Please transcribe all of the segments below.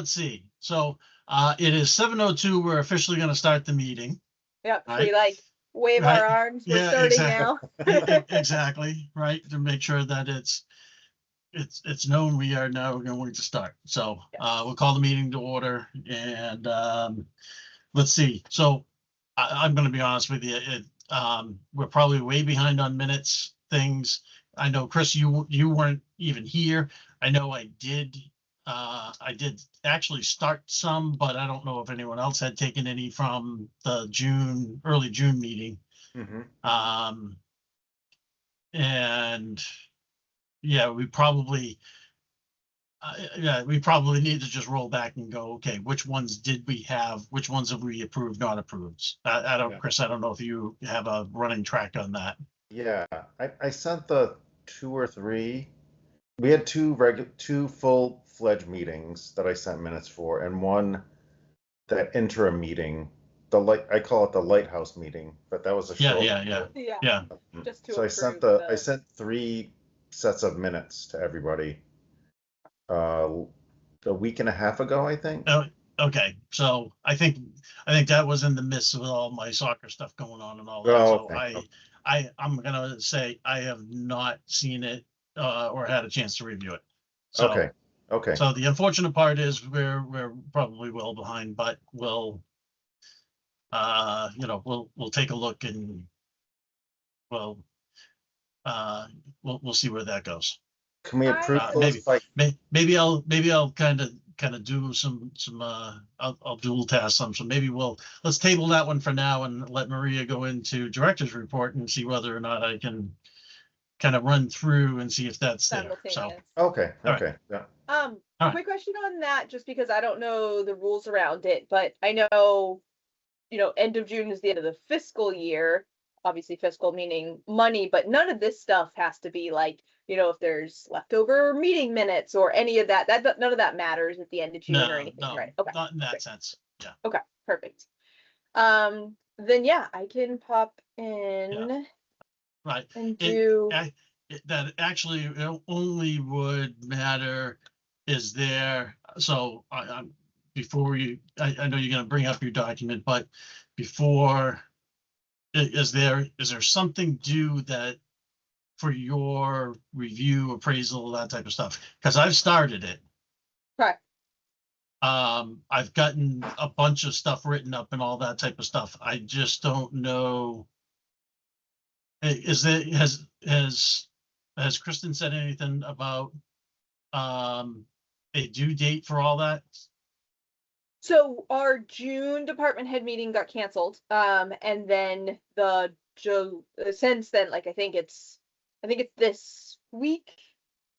let's see. So it is 7:02. We're officially going to start the meeting. Yep. Should Right. we like wave Right. our arms? We're Yeah, starting exactly. now. Exactly. Right. To make sure that it's known we are now going to start. So we'll call the meeting to order, and let's see. So I'm going to be honest with you. We're probably way behind on minutes things. I know, Chris, you weren't even here. I know I did actually start some, but I don't know if anyone else had taken any from the early June meeting. Mhm. And yeah, we probably need to just roll back and go, okay, which ones did we have? Which ones have we approved, not approved? I don't, Yeah. Chris, I don't know if you have a running track on that. Yeah, I sent the 2 or 3. We had two full-fledged meetings that I sent minutes for, and one that interim meeting. I call it the lighthouse meeting, but that was a short. Yeah. Yeah. Just to So I sent approve I sent 3 sets of minutes to everybody. A week and a half ago, I think. Oh, okay. So I think that was in the midst of all my soccer stuff going on and all that. Oh, So okay. I'm gonna say I have not seen it or had a chance to review it. So Okay. Okay. So the unfortunate part is we're probably well behind, but we'll we'll take a look, and we'll see where that goes. Can we approve Maybe those by? maybe I'll kind of do some I'll dual task some. So maybe let's table that one for now and let Maria go into director's report and see whether or not I can kind of run through and see if that's there. So simultaneous. Okay. All right. Okay. Yeah. All right. Quick question on that, just because I don't know the rules around it, but I know, end of June is the end of the fiscal year. Obviously, fiscal meaning money, but none of this stuff has to be like, if there's leftover meeting minutes or any of that. None of that matters at the end of June or anything, No, right? Okay, not in that great. sense. Yeah. Okay, perfect. Then yeah, I can pop in Right. and do. That actually only would matter is there. So before I know you're going to bring up your document, but before, is there something due that for your review, appraisal, that type of stuff? Because I've started it. Right. I've gotten a bunch of stuff written up and all that type of stuff. I just don't know. Has Kristen said anything about a due date for all that? So our June department head meeting got canceled. And then since then, like I think it's this week.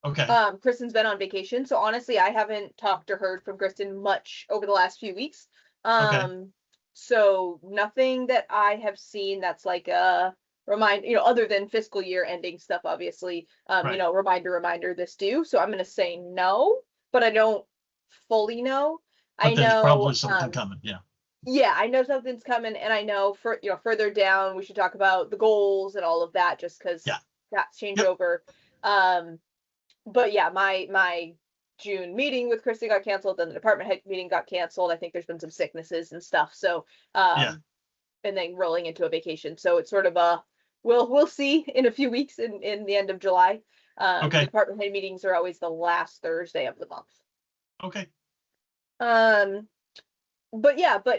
Okay. Kristen's been on vacation, so honestly, I haven't talked or heard from Kristen much over the last few weeks. Okay. So nothing that I have seen that's like a other than fiscal year ending stuff, obviously. Right. Reminder, this due. So I'm gonna say no, but I don't fully know. But there's probably something coming. Yeah. Yeah, I know something's coming, and I know further down we should talk about the goals and all of that, just because that's changeover. Yep. But yeah, my June meeting with Christy got canceled, then the department head meeting got canceled. I think there's been some sicknesses and stuff. So and then rolling into a vacation. So it's sort of we'll see in a few weeks in the end of July. Okay. The department head meetings are always the last Thursday of the month. Okay. But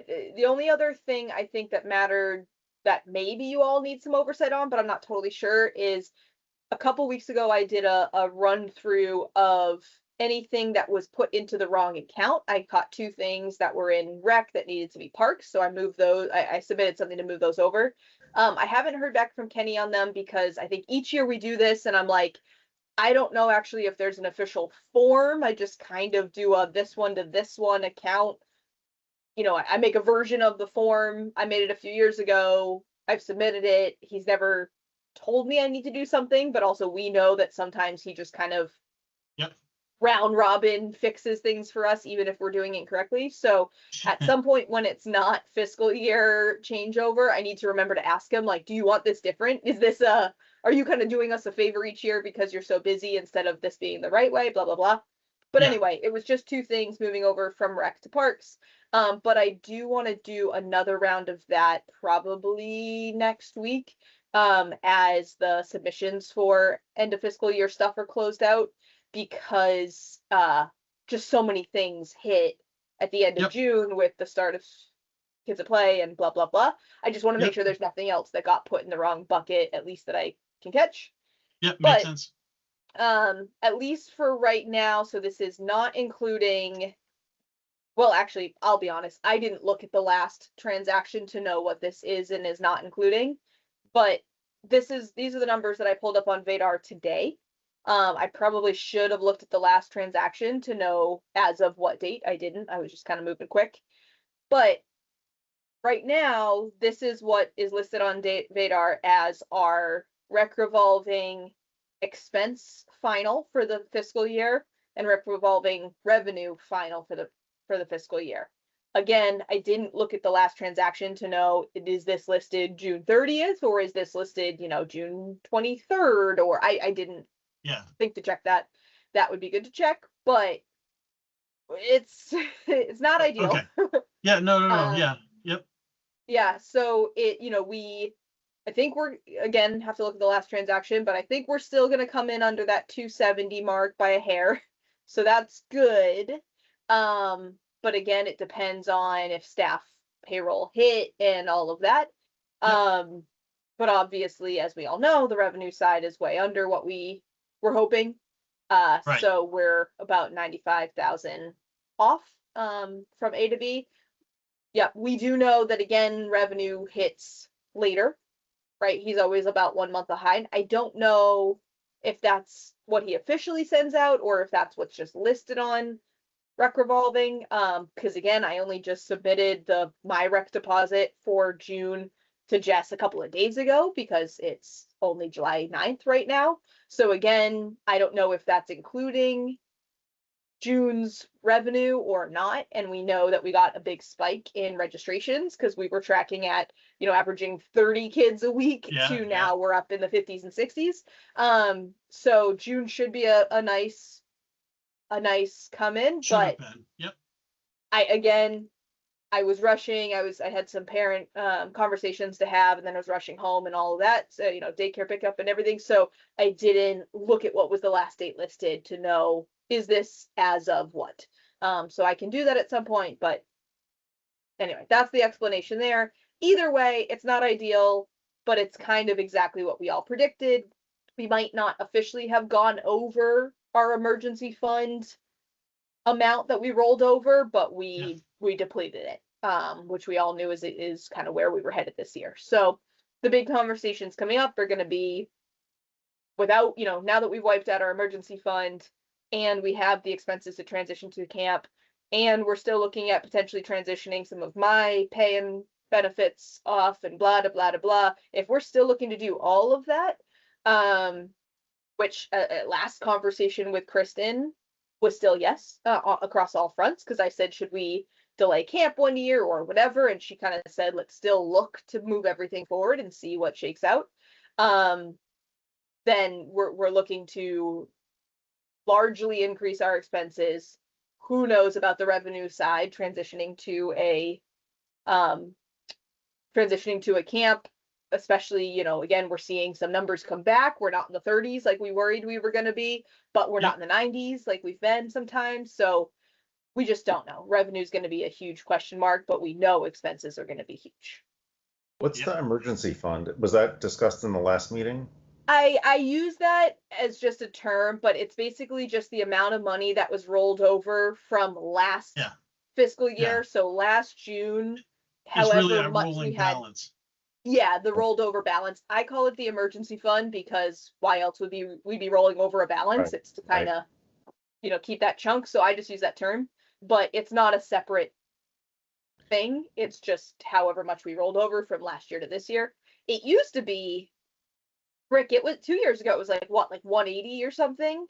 the only other thing I think that mattered that maybe you all need some oversight on, but I'm not totally sure, is a couple weeks ago I did a run through of anything that was put into the wrong account. I caught 2 things that were in rec that needed to be parks, so I moved those. I submitted something to move those over. I haven't heard back from Kenny on them because I think each year we do this, and I'm like, I don't know actually if there's an official form. I just kind of do a this one to this one account. I make a version of the form. I made it a few years ago. I've submitted it. He's never told me I need to do something, but also we know that sometimes he just kind of round robin fixes things for us, even if we're doing it correctly. So at some point when it's not fiscal year changeover, I need to remember to ask him, like, do you want this different? Is this are you kind of doing us a favor each year because you're so busy instead of this being the right way, blah, blah, blah. But Yeah. anyway, it was just two things moving over from rec to parks. But I do want to do another round of that probably next week. As the submissions for end of fiscal year stuff are closed out, because just so many things hit at the end of Yep. June with the start of Kids at Play and blah blah blah. I just want to make Yep. sure there's nothing else that got put in the wrong bucket, at least that I can catch. Yep, But makes sense. at least for right now, so this is not including, well, actually, I'll be honest, I didn't look at the last transaction to know what this is and is not including, but these are the numbers that I pulled up on Vadar today. I probably should have looked at the last transaction to know as of what date. I didn't. I was just kind of moving quick. But right now, this is what is listed on Vadar as our rec revolving expense final for the fiscal year and rec revolving revenue final for the fiscal year. Again, I didn't look at the last transaction to know, is this listed June 30th or is this listed, June 23rd, or I didn't Yeah. think to check that. That would be good to check, but it's it's not ideal. Okay. Yeah, no, Um, yeah. Yep. Yeah, so I think we're, again, have to look at the last transaction, but I think we're still gonna come in under that 270 mark by a hair. So that's good. But again, it depends on if staff payroll hit and all of that. Yep. But obviously, as we all know, the revenue side is way under what we were hoping. Right. So we're about 95,000 off from A to B. Yeah, we do know that, again, revenue hits later, right? He's always about 1 month behind. I don't know if that's what he officially sends out or if that's what's just listed on rec revolving. Because again, I only just submitted my rec deposit for June to Jess a couple of days ago because it's only July 9th right now. So again, I don't know if that's including June's revenue or not, and we know that we got a big spike in registrations because we were tracking at averaging 30 kids a week Yeah, to yeah. now we're up in the 50s and 60s. So June should be a nice come in, Should have but been. Yep. I was rushing. I had some parent conversations to have, and then I was rushing home and all of that. So, daycare pickup and everything. So I didn't look at what was the last date listed to know, is this as of what? So I can do that at some point, but anyway, that's the explanation there. Either way, it's not ideal, but it's kind of exactly what we all predicted. We might not officially have gone over our emergency fund amount that we rolled over, but we depleted it, which we all knew is kind of where we were headed this year. So the big conversations coming up are going to be without, now that we've wiped out our emergency fund and we have the expenses to transition to camp, and we're still looking at potentially transitioning some of my pay and benefits off and blah, blah, blah, blah. If we're still looking to do all of that, which last conversation with Kristen was still yes, across all fronts, because I said, should we delay camp 1 year or whatever? And she kind of said, let's still look to move everything forward and see what shakes out. Then we're looking to largely increase our expenses. Who knows about the revenue side, transitioning to a camp, especially, again, we're seeing some numbers come back. We're not in the 30s like we worried we were going to be, but we're not in the 90s like we've been sometimes. So we just don't know. Revenue is going to be a huge question mark, but we know expenses are going to be huge. What's the emergency fund? Was that discussed in the last meeting? I use that as just a term, but it's basically just the amount of money that was rolled over from last fiscal year. So last June, It's really however a much rolling we had. balance. Yeah, the rolled over balance. I call it the emergency fund because why else would we be rolling over a balance? Right, It's to kind of, keep that chunk. So I just use that term, but it's not a separate thing. It's just however much we rolled over from last year to this year. It used to be, Rick, it was 2 years ago. It was like 180 or something,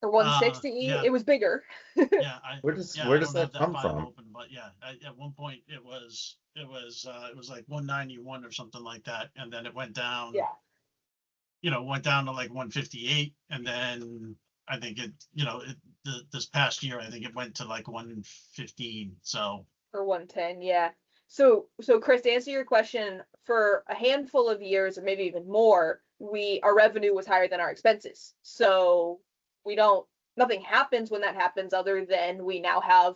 or 160. Yeah. It was bigger. Yeah. Where does I that don't have come file from? open, but yeah, at one point it was like 191 or something like that, and then it went down. Yeah. Went down to like 158, and then I think it, this past year, I think it went to like 115, so. or 110, yeah. So Chris, to answer your question, for a handful of years or maybe even more, our revenue was higher than our expenses. So nothing happens when that happens other than we now have,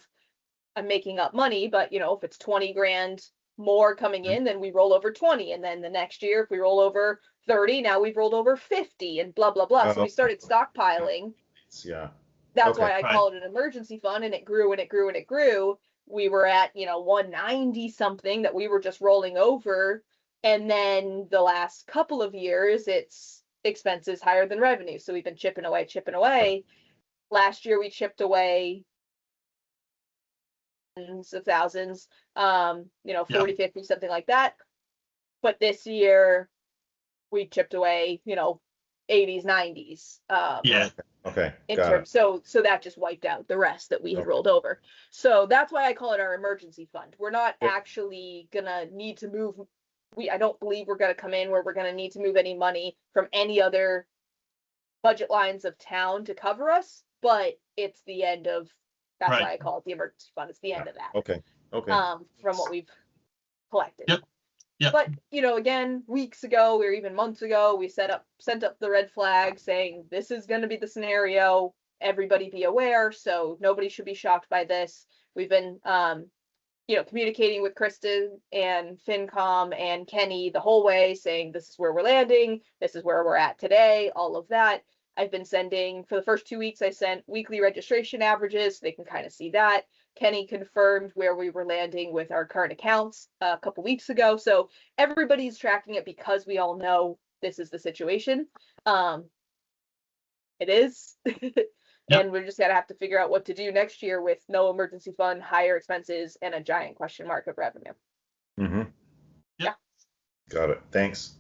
I'm making up money, but if it's 20 grand more coming in, then we roll over 20. And then the next year, if we roll over 30, now we've rolled over 50 and blah, blah, blah. So we started stockpiling. Yeah. That's Okay. why I Right. call it an emergency fund, and it grew and it grew and it grew. We were at 190 something that we were just rolling over, and then the last couple of years it's expenses higher than revenue, so we've been chipping away. Last year we chipped away tens of thousands, 40, 50, something like that. But this year we chipped away 80s, 90s. Yeah, Okay. In Got terms, so that just wiped out the rest that we had Okay. rolled over. So that's why I call it our emergency fund. We're not Yep. actually gonna need to move. I don't believe we're gonna come in where we're gonna need to move any money from any other budget lines of town to cover us, but it's the end of, that's Right. why I call it the emergency fund. It's the end of that. it. Okay. Okay. From what we've collected. Yep. Yep. But again, weeks ago or even months ago, we sent up the red flag saying this is going to be the scenario. Everybody be aware, so nobody should be shocked by this. We've been communicating with Kristen and FinCom and Kenny the whole way, saying this is where we're landing, this is where we're at today, all of that. I've been sending, for the first 2 weeks, I sent weekly registration averages, so they can kind of see that. Kenny confirmed where we were landing with our current accounts a couple weeks ago. So everybody's tracking it because we all know this is the situation. It is. And we're just gonna have to figure out what to do next year with no emergency fund, higher expenses, and a giant question mark of revenue. Mm-hmm. Yeah. Got it. Thanks.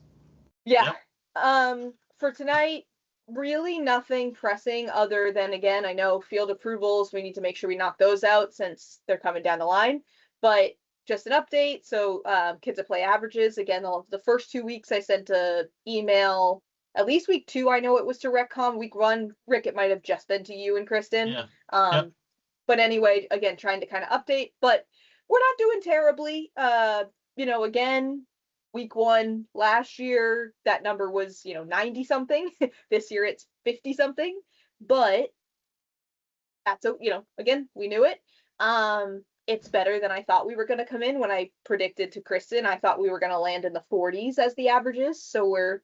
Yeah. For tonight, really nothing pressing other than, again, I know field approvals, we need to make sure we knock those out since they're coming down the line, but just an update. So Kids at Play averages, again, the first 2 weeks I sent a email, at least week 2 I know it was to RecCom. Week 1, Rick, it might have just been to you and Kristen. Yeah. Yep. But anyway, again, trying to kind of update, but we're not doing terribly. Again, week 1 last year, that number was 90 something. This year it's 50 something, but that's again, we knew it. It's better than I thought we were going to come in. When I predicted to Kristen, I thought we were going to land in the 40s as the averages, so we're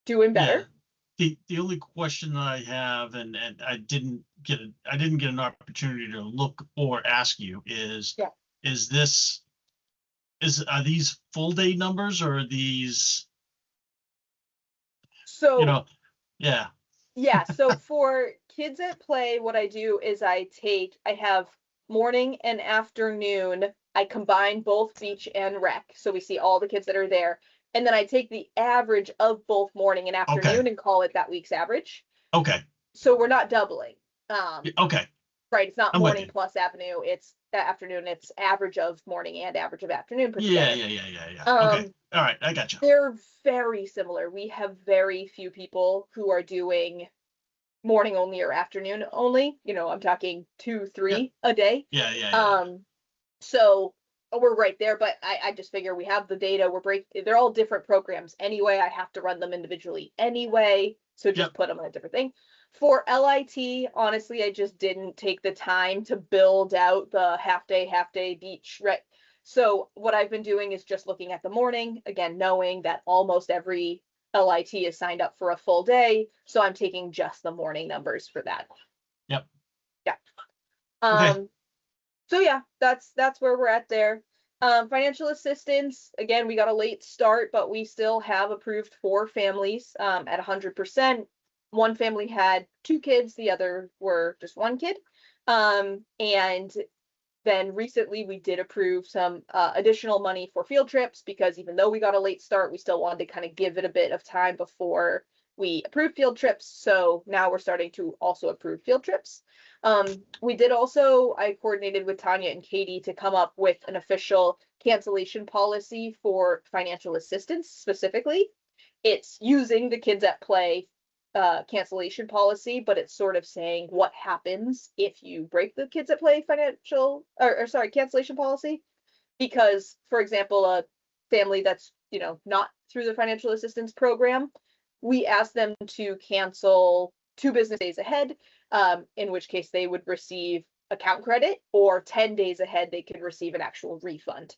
doing better. Yeah. The only question that I have, and I didn't get an opportunity to look or ask you is, are these full day numbers or are these, So yeah. Yeah, so for Kids at Play, what I do is I have morning and afternoon. I combine both beach and rec, so we see all the kids that are there. And then I take the average of both morning and afternoon and call it that week's average. Okay. So we're not doubling. Okay. Right, it's not I'm with morning you. plus afternoon, it's afternoon, it's average of morning and average of afternoon. put Yeah. together. Okay. All right. I got you. They're very similar. We have very few people who are doing morning only or afternoon only. I'm talking 2, 3 a day. Yeah. So we're right there, but I just figure we have the data. They're all different programs anyway. I have to run them individually anyway. So just put them on a different thing. For LIT, honestly, I just didn't take the time to build out the half day beach. Right. So what I've been doing is just looking at the morning, again, knowing that almost every LIT is signed up for a full day. So I'm taking just the morning numbers for that. Yep. Yeah. Okay. So yeah, that's where we're at there. Financial assistance, again, we got a late start, but we still have approved 4 families at 100%. One family had 2 kids, the other were just 1 kid. And then recently we did approve some additional money for field trips, because even though we got a late start, we still wanted to kind of give it a bit of time before we approved field trips. So now we're starting to also approve field trips. I coordinated with Tanya and Katie to come up with an official cancellation policy for financial assistance specifically. It's using the Kids at Play cancellation policy, but it's sort of saying what happens if you break the Kids at Play financial, or sorry, cancellation policy. Because, for example, a family that's, not through the financial assistance program, we ask them to cancel 2 business days ahead, in which case they would receive account credit, or 10 days ahead, they could receive an actual refund.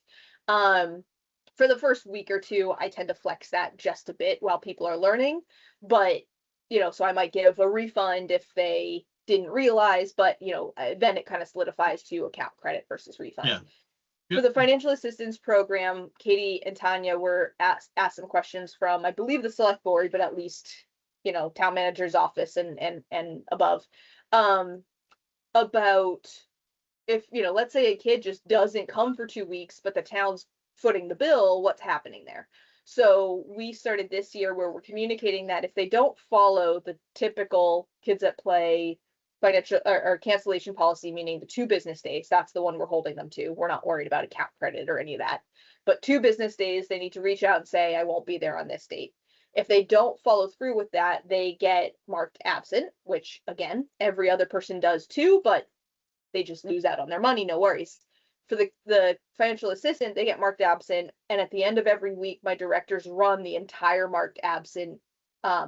For the first week or two, I tend to flex that just a bit while people are learning, but, so I might give a refund if they didn't realize, but, then it kind of solidifies to account credit versus refund. Yeah. For the financial assistance program, Katie and Tanya were asked some questions from, I believe, the select board, but at least, town manager's office and above, about if, let's say a kid just doesn't come for 2 weeks, but the town's footing the bill, what's happening there? So we started this year where we're communicating that if they don't follow the typical Kids at Play financial or cancellation policy, meaning the 2 business days, that's the one we're holding them to. We're not worried about account credit or any of that. But 2 business days, they need to reach out and say, I won't be there on this date. If they don't follow through with that, they get marked absent, which again, every other person does too, but they just lose out on their money, no worries. For the financial assistant, they get marked absent, and at the end of every week, my directors run the entire marked absent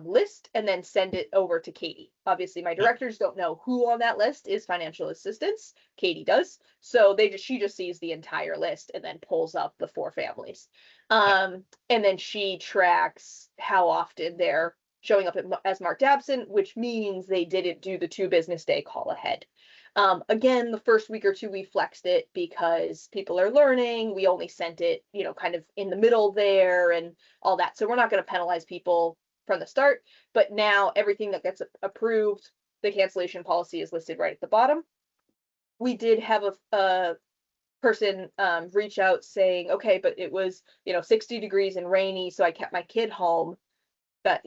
list and then send it over to Katie. Obviously, my directors don't know who on that list is financial assistance. Katie does. So she just sees the entire list and then pulls up the 4 families. And then she tracks how often they're showing up as marked absent, which means they didn't do the 2 business day call ahead. Again, the first week or 2, we flexed it because people are learning. We only sent it, kind of in the middle there and all that. So we're not going to penalize people from the start, but now everything that gets approved, the cancellation policy is listed right at the bottom. We did have a person reach out saying, okay, but it was, 60 degrees and rainy, so I kept my kid home. That,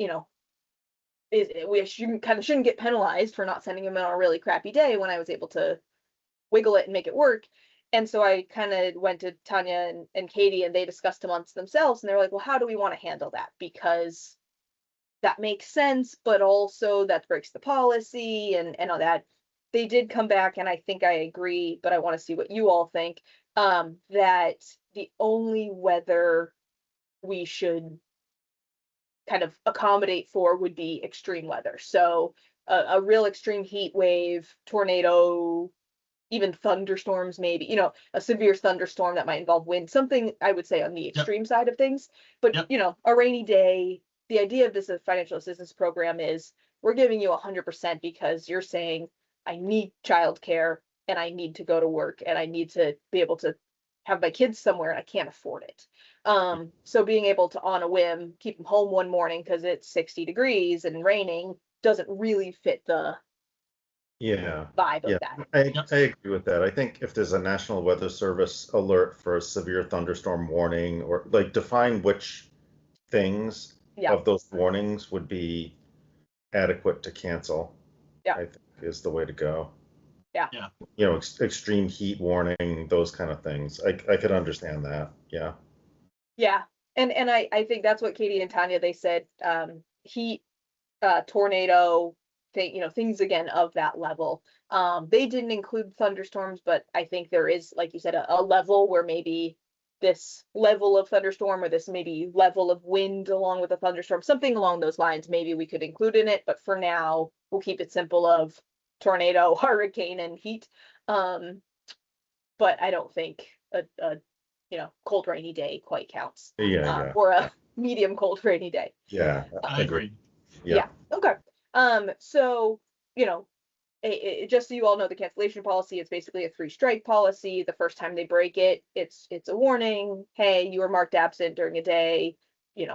we shouldn't get penalized for not sending him on a really crappy day when I was able to wiggle it and make it work. And so I kind of went to Tanya and Katie, and they discussed amongst themselves, and they're like, well, how do we want to handle that? Because that makes sense, but also that breaks the policy and all that. They did come back, and I think I agree, but I want to see what you all think, that the only weather we should kind of accommodate for would be extreme weather. So a real extreme heat wave, tornado, even thunderstorms, maybe, a severe thunderstorm that might involve wind, something I would say on the extreme side of things. But, a rainy day, the idea of this financial assistance program is we're giving you 100% because you're saying, I need childcare and I need to go to work and I need to be able to have my kids somewhere and I can't afford it. So being able to, on a whim, keep them home one morning because it's 60 degrees and raining doesn't really fit the vibe of that. I agree with that. I think if there's a National Weather Service alert for a severe thunderstorm warning, or like define which things of those warnings would be adequate to cancel, I think is the way to go. Extreme heat warning, those kind of things. I could understand that. Yeah. And I think that's what Katie and Tanya, they said, heat, tornado, things again of that level. They didn't include thunderstorms, but I think there is, like you said, a level where maybe this level of thunderstorm or this maybe level of wind along with a thunderstorm, something along those lines, maybe we could include in it. But for now, we'll keep it simple of tornado, hurricane, and heat. But I don't think a cold rainy day quite counts. Or a medium cold rainy day. I agree. Okay. So just so you all know, the cancellation policy is basically a 3-strike policy. The first time they break it, it's a warning. Hey, you were marked absent during a day.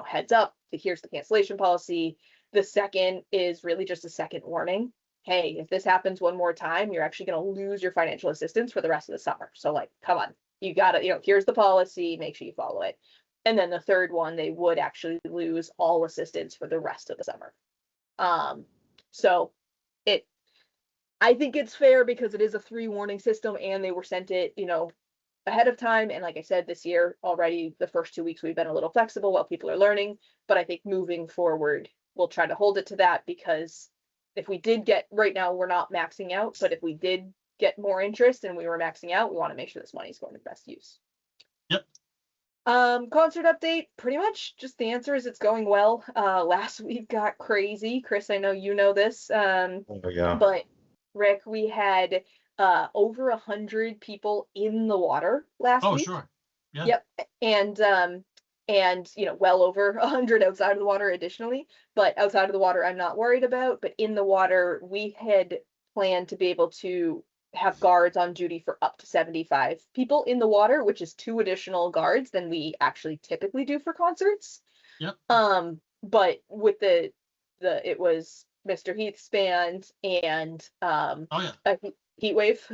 Heads up. Here's the cancellation policy. The second is really just a second warning. Hey, if this happens one more time, you're actually going to lose your financial assistance for the rest of the summer. So come on, you got to, here's the policy, make sure you follow it. And then the third one, they would actually lose all assistance for the rest of the summer. So I think it's fair because it is a 3 warning system and they were sent it, ahead of time. And like I said, this year already, the first 2 weeks, we've been a little flexible while people are learning, but I think moving forward, we'll try to hold it to that, because if we did get, right now, we're not maxing out, but if we did get more interest and we were maxing out, we want to make sure this money's going to best use. Yep. Concert update, pretty much just the answer is it's going well. Last week got crazy. Chris, I know you know this. Oh, yeah. But Rick, we had over 100 people in the water last Oh, week. sure. Yeah. Yep. And you know, well over 100 outside of the water additionally. But outside of the water, I'm not worried about. But in the water, we had planned to be able to have guards on duty for up to 75 people in the water, which is 2 additional guards than we actually typically do for concerts. Yep. But with it was Mr. Heath's band and Oh, yeah. a heat wave.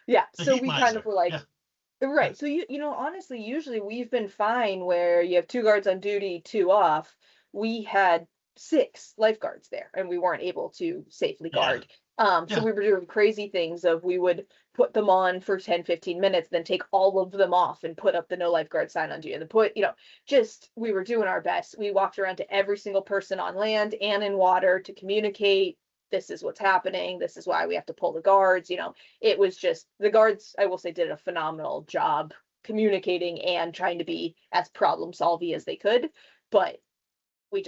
Yeah, The so heat we kind miser. of were like, Yeah. right. So you know, honestly, usually we've been fine where you have 2 guards on duty, 2 off. We had 6 lifeguards there, and we weren't able to safely Yeah. guard. Yeah. So we were doing crazy things of we would put them on for 10, 15 minutes, then take all of them off and put up the no lifeguard sign on duty. And you know, just we were doing our best. We walked around to every single person on land and in water to communicate. This is what's happening. This is why we have to pull the guards. You know, it was just the guards, I will say, did a phenomenal job communicating and trying to be as problem solving as they could. But we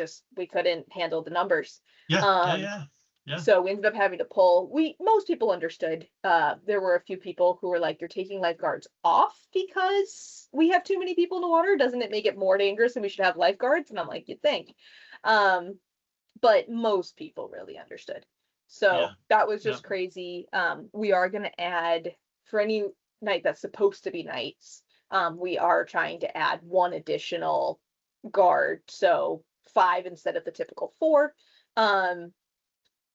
couldn't handle the numbers. Yeah. Yeah. So we ended up having to pull. Most people understood. There were a few people who were like, "You're taking lifeguards off because we have too many people in the water. Doesn't it make it more dangerous and we should have lifeguards?" And I'm like, "You'd think." But most people really understood. So Yeah. that was just Yeah. crazy. We are going to add, for any night that's supposed to be nights, we are trying to add 1 additional guard. So 5 instead of the typical 4.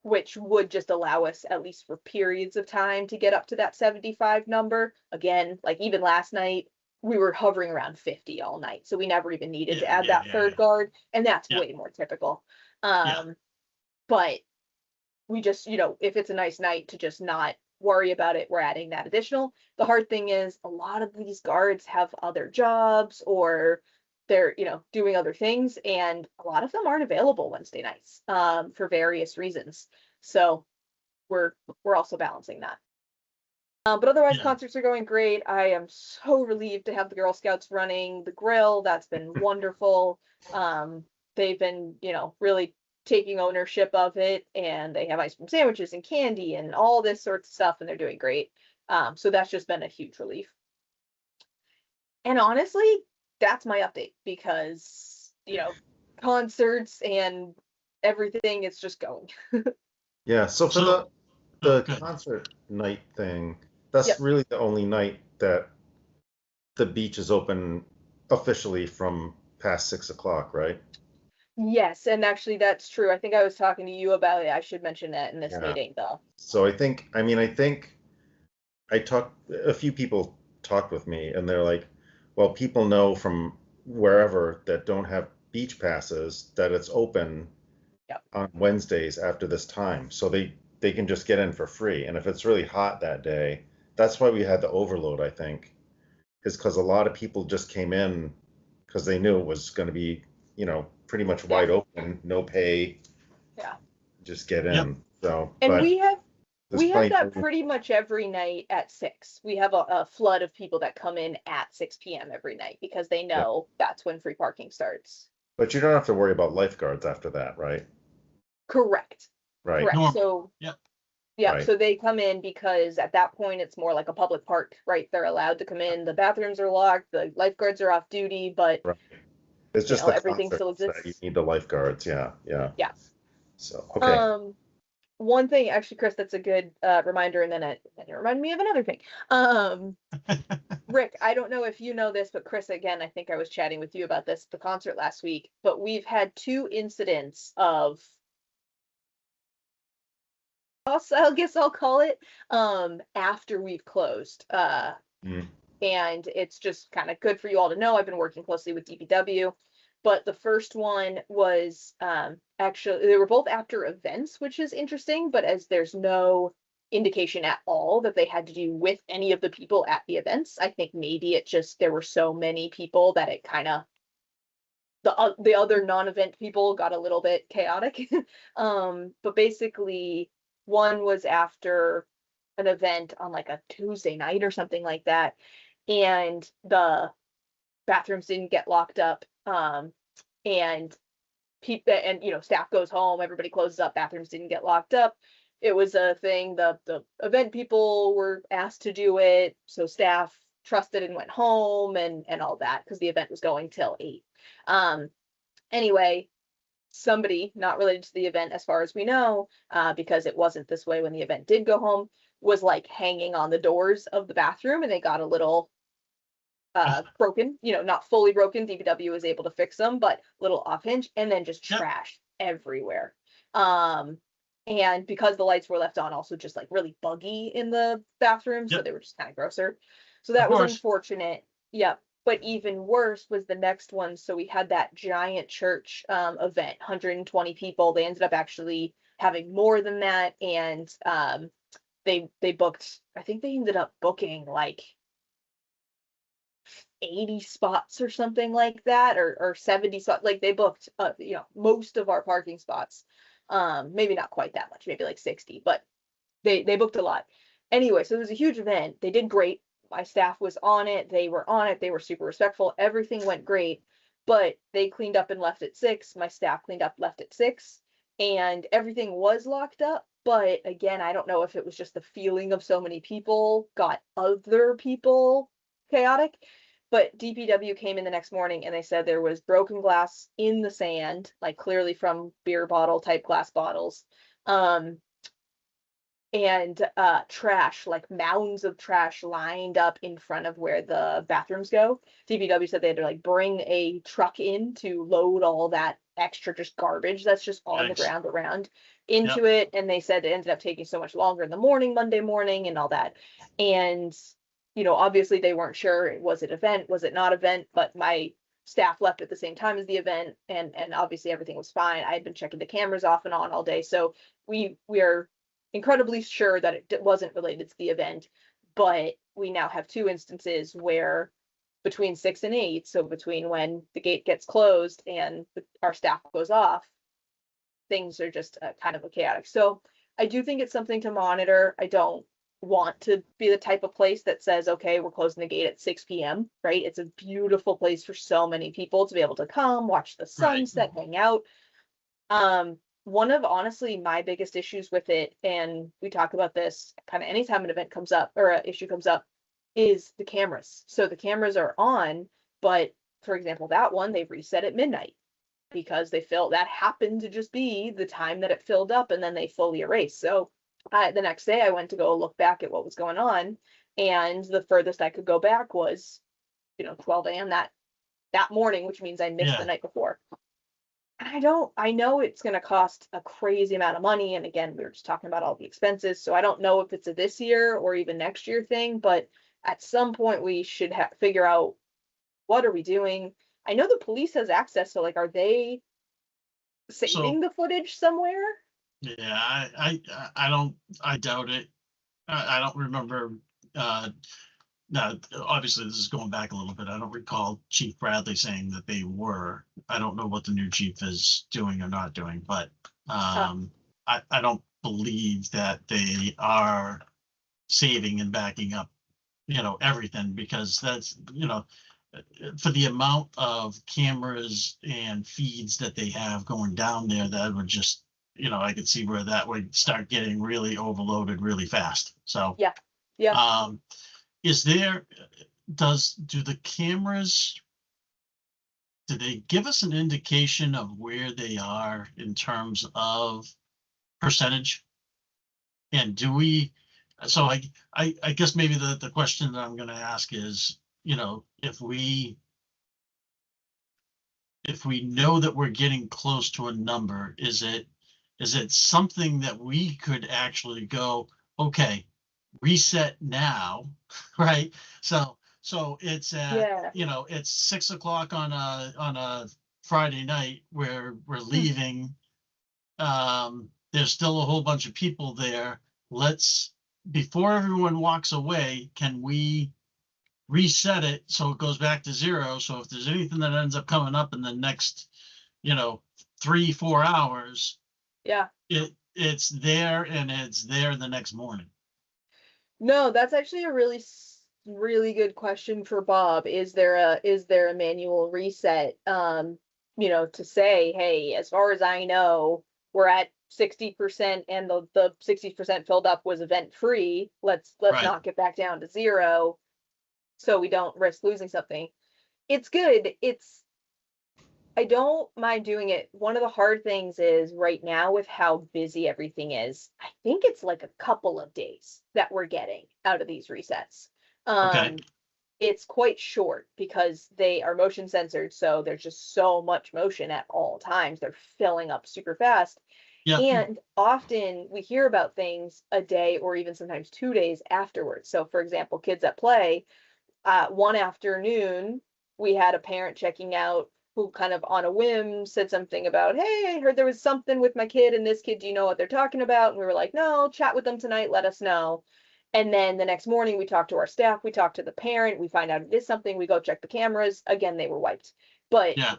Which would just allow us, at least for periods of time, to get up to that 75 number. Again, like even last night, we were hovering around 50 all night. So we never even needed to Yeah, add yeah, that yeah, 3rd yeah. guard. And that's Yeah. way more typical. Yeah. But we just, you know, if it's a nice night, to just not worry about it, we're adding that additional. The hard thing is a lot of these guards have other jobs, or they're, you know, doing other things, and a lot of them aren't available Wednesday nights for various reasons. So we're also balancing that. But otherwise, Yeah. concerts are going great. I am so relieved to have the Girl Scouts running the grill. That's been wonderful. They've been, you know, really taking ownership of it, and they have ice cream sandwiches and candy and all this sorts of stuff, and they're doing great. So that's just been a huge relief. And honestly, that's my update, because, you know, concerts and everything is just going. Yeah. So for So- the good. concert night thing, that's Yep. really the only night that the beach is open officially from past 6 o'clock, right? Yes, and actually that's true. I think I was talking to you about it. I should mention that in this Yeah. meeting, though. So I think a few people talked with me, and they're like, well, people know from wherever that don't have beach passes that it's open Yep. on Wednesdays after this time. So they can just get in for free. And if it's really hot that day, that's why we had the overload, I think, is because a lot of people just came in because they knew it was going to be, you know, pretty much wide open, no pay. Yeah. Just get in. Yep. So, And but we have there's we have plenty that of- pretty much every night at 6. We have a flood of people that come in at 6 p.m. every night, because they know that's when free parking starts. But you don't have to worry about lifeguards after that, right? Correct. Right. Correct. Normal. So Yep. yeah, Right. so they come in because at that point it's more like a public park, right? They're allowed to come in. The bathrooms are locked, the lifeguards are off duty, but Right. It's you just know, the everything still concerts that you exists. need the lifeguards. Yeah. Yeah. Yeah. So, okay. One thing, actually, Chris, that's a good reminder, and then it reminded me of another thing. Rick, I don't know if you know this, but Chris, again, I think I was chatting with you about this at the concert last week, but we've had 2 incidents of, I guess I'll call it, after we've closed. Mm. And it's just kind of good for you all to know. I've been working closely with DPW, but the first one was actually, they were both after events, which is interesting, but as there's no indication at all that they had to do with any of the people at the events, I think maybe it just, there were so many people that it kind of, the other non-event people got a little bit chaotic. But basically one was after an event on like a Tuesday night or something like that, and the bathrooms didn't get locked up. And people, and staff goes home, everybody closes up, bathrooms didn't get locked up. It was a thing, the event people were asked to do it, so staff trusted and went home and all that, because the event was going till 8. Anyway, somebody not related to the event as far as we know, because it wasn't this way when the event did go home, was like hanging on the doors of the bathroom, and they got a little broken, not fully broken. DPW was able to fix them, but little off hinge, and then just Yep. trash everywhere. And because the lights were left on, also just like really buggy in the bathroom, so Yep. they were just kind of grosser. So that was course. unfortunate. Yep. But even worse was the next one. So we had that giant church event, 120 people. They ended up actually having more than that, and they booked, I think they ended up booking like 80 spots or something like that, or 70 spots. Like they booked most of our parking spots. Maybe not quite that much, maybe like 60, but they booked a lot. Anyway, so it was a huge event. They did great. My staff was on it. They were on it. They were super respectful. Everything went great. But they cleaned up and left at 6. My staff cleaned up, left at 6, and everything was locked up. But again, I don't know if it was just the feeling of so many people got other people chaotic. But DPW came in the next morning and they said there was broken glass in the sand, like clearly from beer bottle type glass bottles. And trash, like mounds of trash lined up in front of where the bathrooms go. DPW said they had to like bring a truck in to load all that extra just garbage that's just on the Yikes. ground around into it. And they said it ended up taking so much longer in the morning, Monday morning, and all that. And obviously they weren't sure, was it event, was it not event, but my staff left at the same time as the event, and obviously everything was fine. I had been checking the cameras off and on all day, so we are incredibly sure that it wasn't related to the event. But we now have 2 instances where between 6 and 8, so between when the gate gets closed and our staff goes off, things are just kind of chaotic. So I do think it's something to monitor. I don't want to be the type of place that says, okay, we're closing the gate at 6 p.m. right? It's a beautiful place for so many people to be able to come watch the sunset, hang out. One of honestly my biggest issues with it, and we talk about this kind of anytime an event comes up or an issue comes up, is the cameras. So the cameras are on, but for example, that one they reset at midnight because they felt that happened to just be the time that it filled up, and then they fully erased. So the next day I went to go look back at what was going on, and the furthest I could go back was 12 a.m. that morning, which means I missed the night before. I know it's going to cost a crazy amount of money. And again, we were just talking about all the expenses. So I don't know if it's a this year or even next year thing, but at some point we should figure out, what are we doing? I know the police has access. So like, are they saving the footage somewhere? Yeah, I doubt it. I don't remember, now, obviously this is going back a little bit. I don't recall Chief Bradley saying that they were. I don't know what the new chief is doing or not doing, but I don't believe that they are saving and backing up, everything, because that's, for the amount of cameras and feeds that they have going down there, that would just, I could see where that would start getting really overloaded really fast. So Yeah. is there, do the cameras, do they give us an indication of where they are in terms of percentage? And do we, so I guess maybe the question that I'm going to ask is, if we know that we're getting close to a number, is it something that we could actually go, okay, reset now, right? So it's at, it's 6 o'clock on a Friday night where we're leaving. There's still a whole bunch of people there. Before everyone walks away, can we reset it so it goes back to 0. So if there's anything that ends up coming up in the next, 3-4 hours, Yeah. it's there and it's there the next morning. No, that's actually a really good question for Bob. Is there a manual reset? To say, hey, as far as I know, we're at 60% and the 60% filled up was event free. Let's Right. not get back down to 0 so we don't risk losing something. It's good. I don't mind doing it. One of the hard things is right now with how busy everything is, I think it's like a couple of days that we're getting out of these resets. Okay. It's quite short because they are motion censored, so there's just so much motion at all times. They're filling up super fast. Yeah. And often we hear about things a day or even sometimes 2 days afterwards. So for example, Kids at Play, one afternoon, we had a parent checking out who kind of on a whim said something about, hey, I heard there was something with my kid and this kid, do you know what they're talking about? And we were like, no, chat with them tonight, let us know. And then the next morning we talked to our staff, we talked to the parent, we find out it is something, we go check the cameras. Again, they were wiped. But Yeah.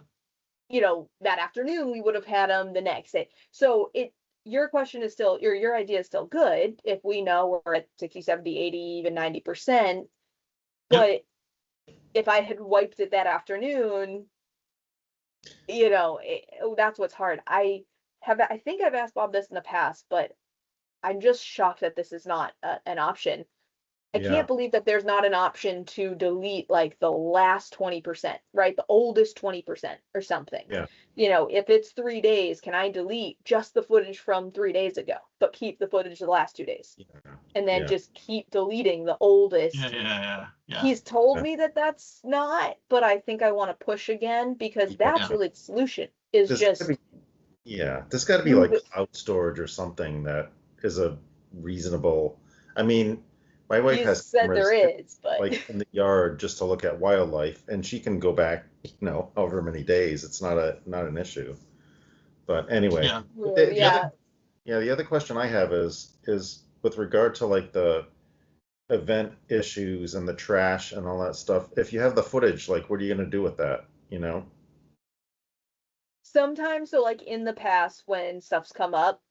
that afternoon we would have had them the next day. So your question is still, your idea is still good if we know we're at 60, 70, 80, even 90%. But if I had wiped it that afternoon, that's what's hard. I think I've asked Bob this in the past, but I'm just shocked that this is not an option. I Yeah. can't believe that there's not an option to delete like the last 20%, right? The oldest 20% or something. Yeah. If it's 3 days, can I delete just the footage from 3 days ago, but keep the footage of the last 2 days? Yeah. And then Yeah. just keep deleting the oldest. Yeah. He's told Yeah. me that that's not, but I think I want to push again because that's Yeah. really the solution is There's just gotta be, there's got to be move like it. cloud storage or something that is a reasonable. I mean, my wife You has said there cameras is, but like in the yard just to look at wildlife, and she can go back, however many days. It's not an issue. But anyway, Yeah. the other question I have is with regard to like the event issues and the trash and all that stuff. If you have the footage, like, what are you going to do with that? sometimes, so like in the past when stuff's come up,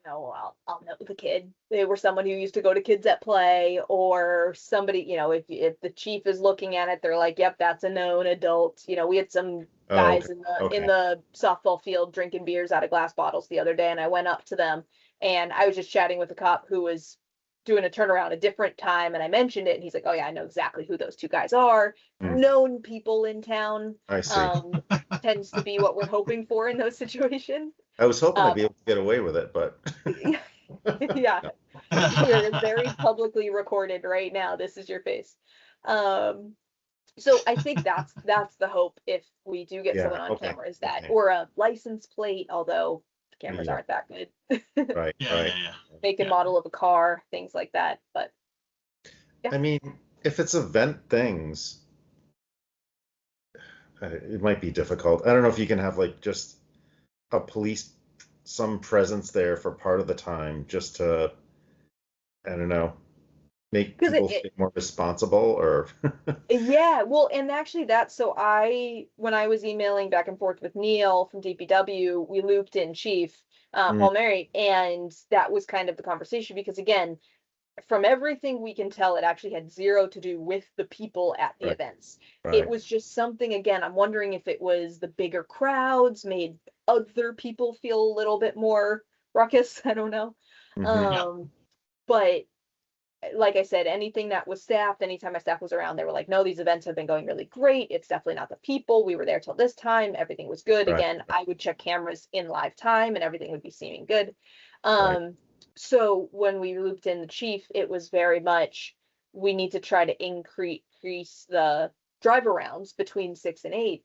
I'll know the kid. They were someone who used to go to Kids at Play, or somebody, if the chief is looking at it, they're like, yep, that's a known adult. We had some Oh, guys okay. in the softball field drinking beers out of glass bottles the other day, and I went up to them and I was just chatting with a cop who was doing a turnaround a different time, and I mentioned it, and he's like, oh yeah, I know exactly who those two guys are. Hmm. Known people in town. I see. Tends to be what we're hoping for in those situations. I was hoping I'd be able to get away with it, but Yeah. You're very publicly recorded right now. This is your face. So I think that's the hope if we do get Yeah, someone on okay, camera is that, okay. or a license plate, although the cameras Yeah. aren't that good. right, Yeah. right. Make and Yeah. model of a car, things like that. But I mean, if it's event things, it might be difficult. I don't know if you can have like just a police, some presence there for part of the time, just to, I don't know, make 'cause people feel more responsible, or yeah, well, and actually when I was emailing back and forth with Neil from DPW, we looped in Chief Paul Mary, and that was kind of the conversation because again, from everything we can tell, it actually had zero to do with the people at the Right. events. It right. was just something, again, I'm wondering if it was the bigger crowds made other people feel a little bit more ruckus. I don't know. Mhm. But like I said, anything that was staffed, anytime my staff was around, they were like, no, these events have been going really great. It's definitely not the people. We were there till this time. Everything was good. Right. Again, I would check cameras in live time and everything would be seeming good. Right. So when we looped in the chief, it was very much, we need to try to increase the drive arounds between 6 and 8.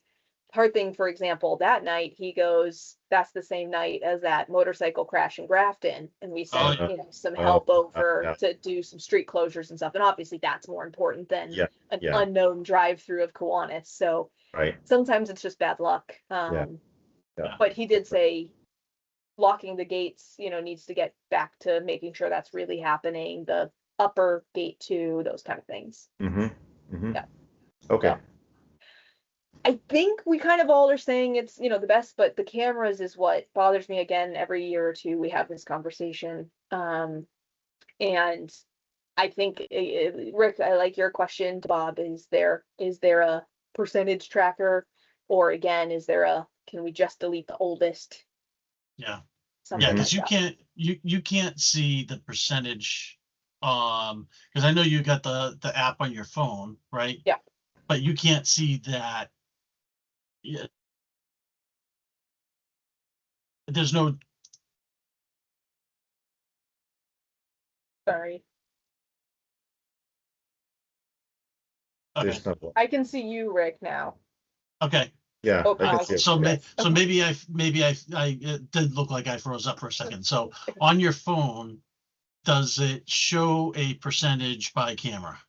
Hard thing, for example, that night he goes, that's the same night as that motorcycle crash in Grafton, and we sent some help over yeah. to do some street closures and stuff, and obviously that's more important than Yeah. an Yeah. unknown drive-through of Kiwanis. So Right. sometimes it's just bad luck. Yeah. But he did say locking the gates, needs to get back to making sure that's really happening. The upper gate too, those kind of things. Mm-hmm. Mhm. Yeah. Okay. Yeah. I think we kind of all are saying it's, you know, the best, but the cameras is what bothers me again. Every year or two, we have this conversation. And I think, Rick, I like your question to Bob. Is there a percentage tracker? Or again, can we just delete the oldest? Yeah. Something Yeah, Mhm. because like that. you can't see the percentage, because I know you got the app on your phone, right? Yeah. But you can't see that. Yeah, there's no. Sorry. Okay. There's no. I can see you, Rick, now. Okay. Yeah, Oh, I now can I see can it. see you guys. So Okay. maybe I it did look like I froze up for a second. So on your phone, does it show a percentage by camera?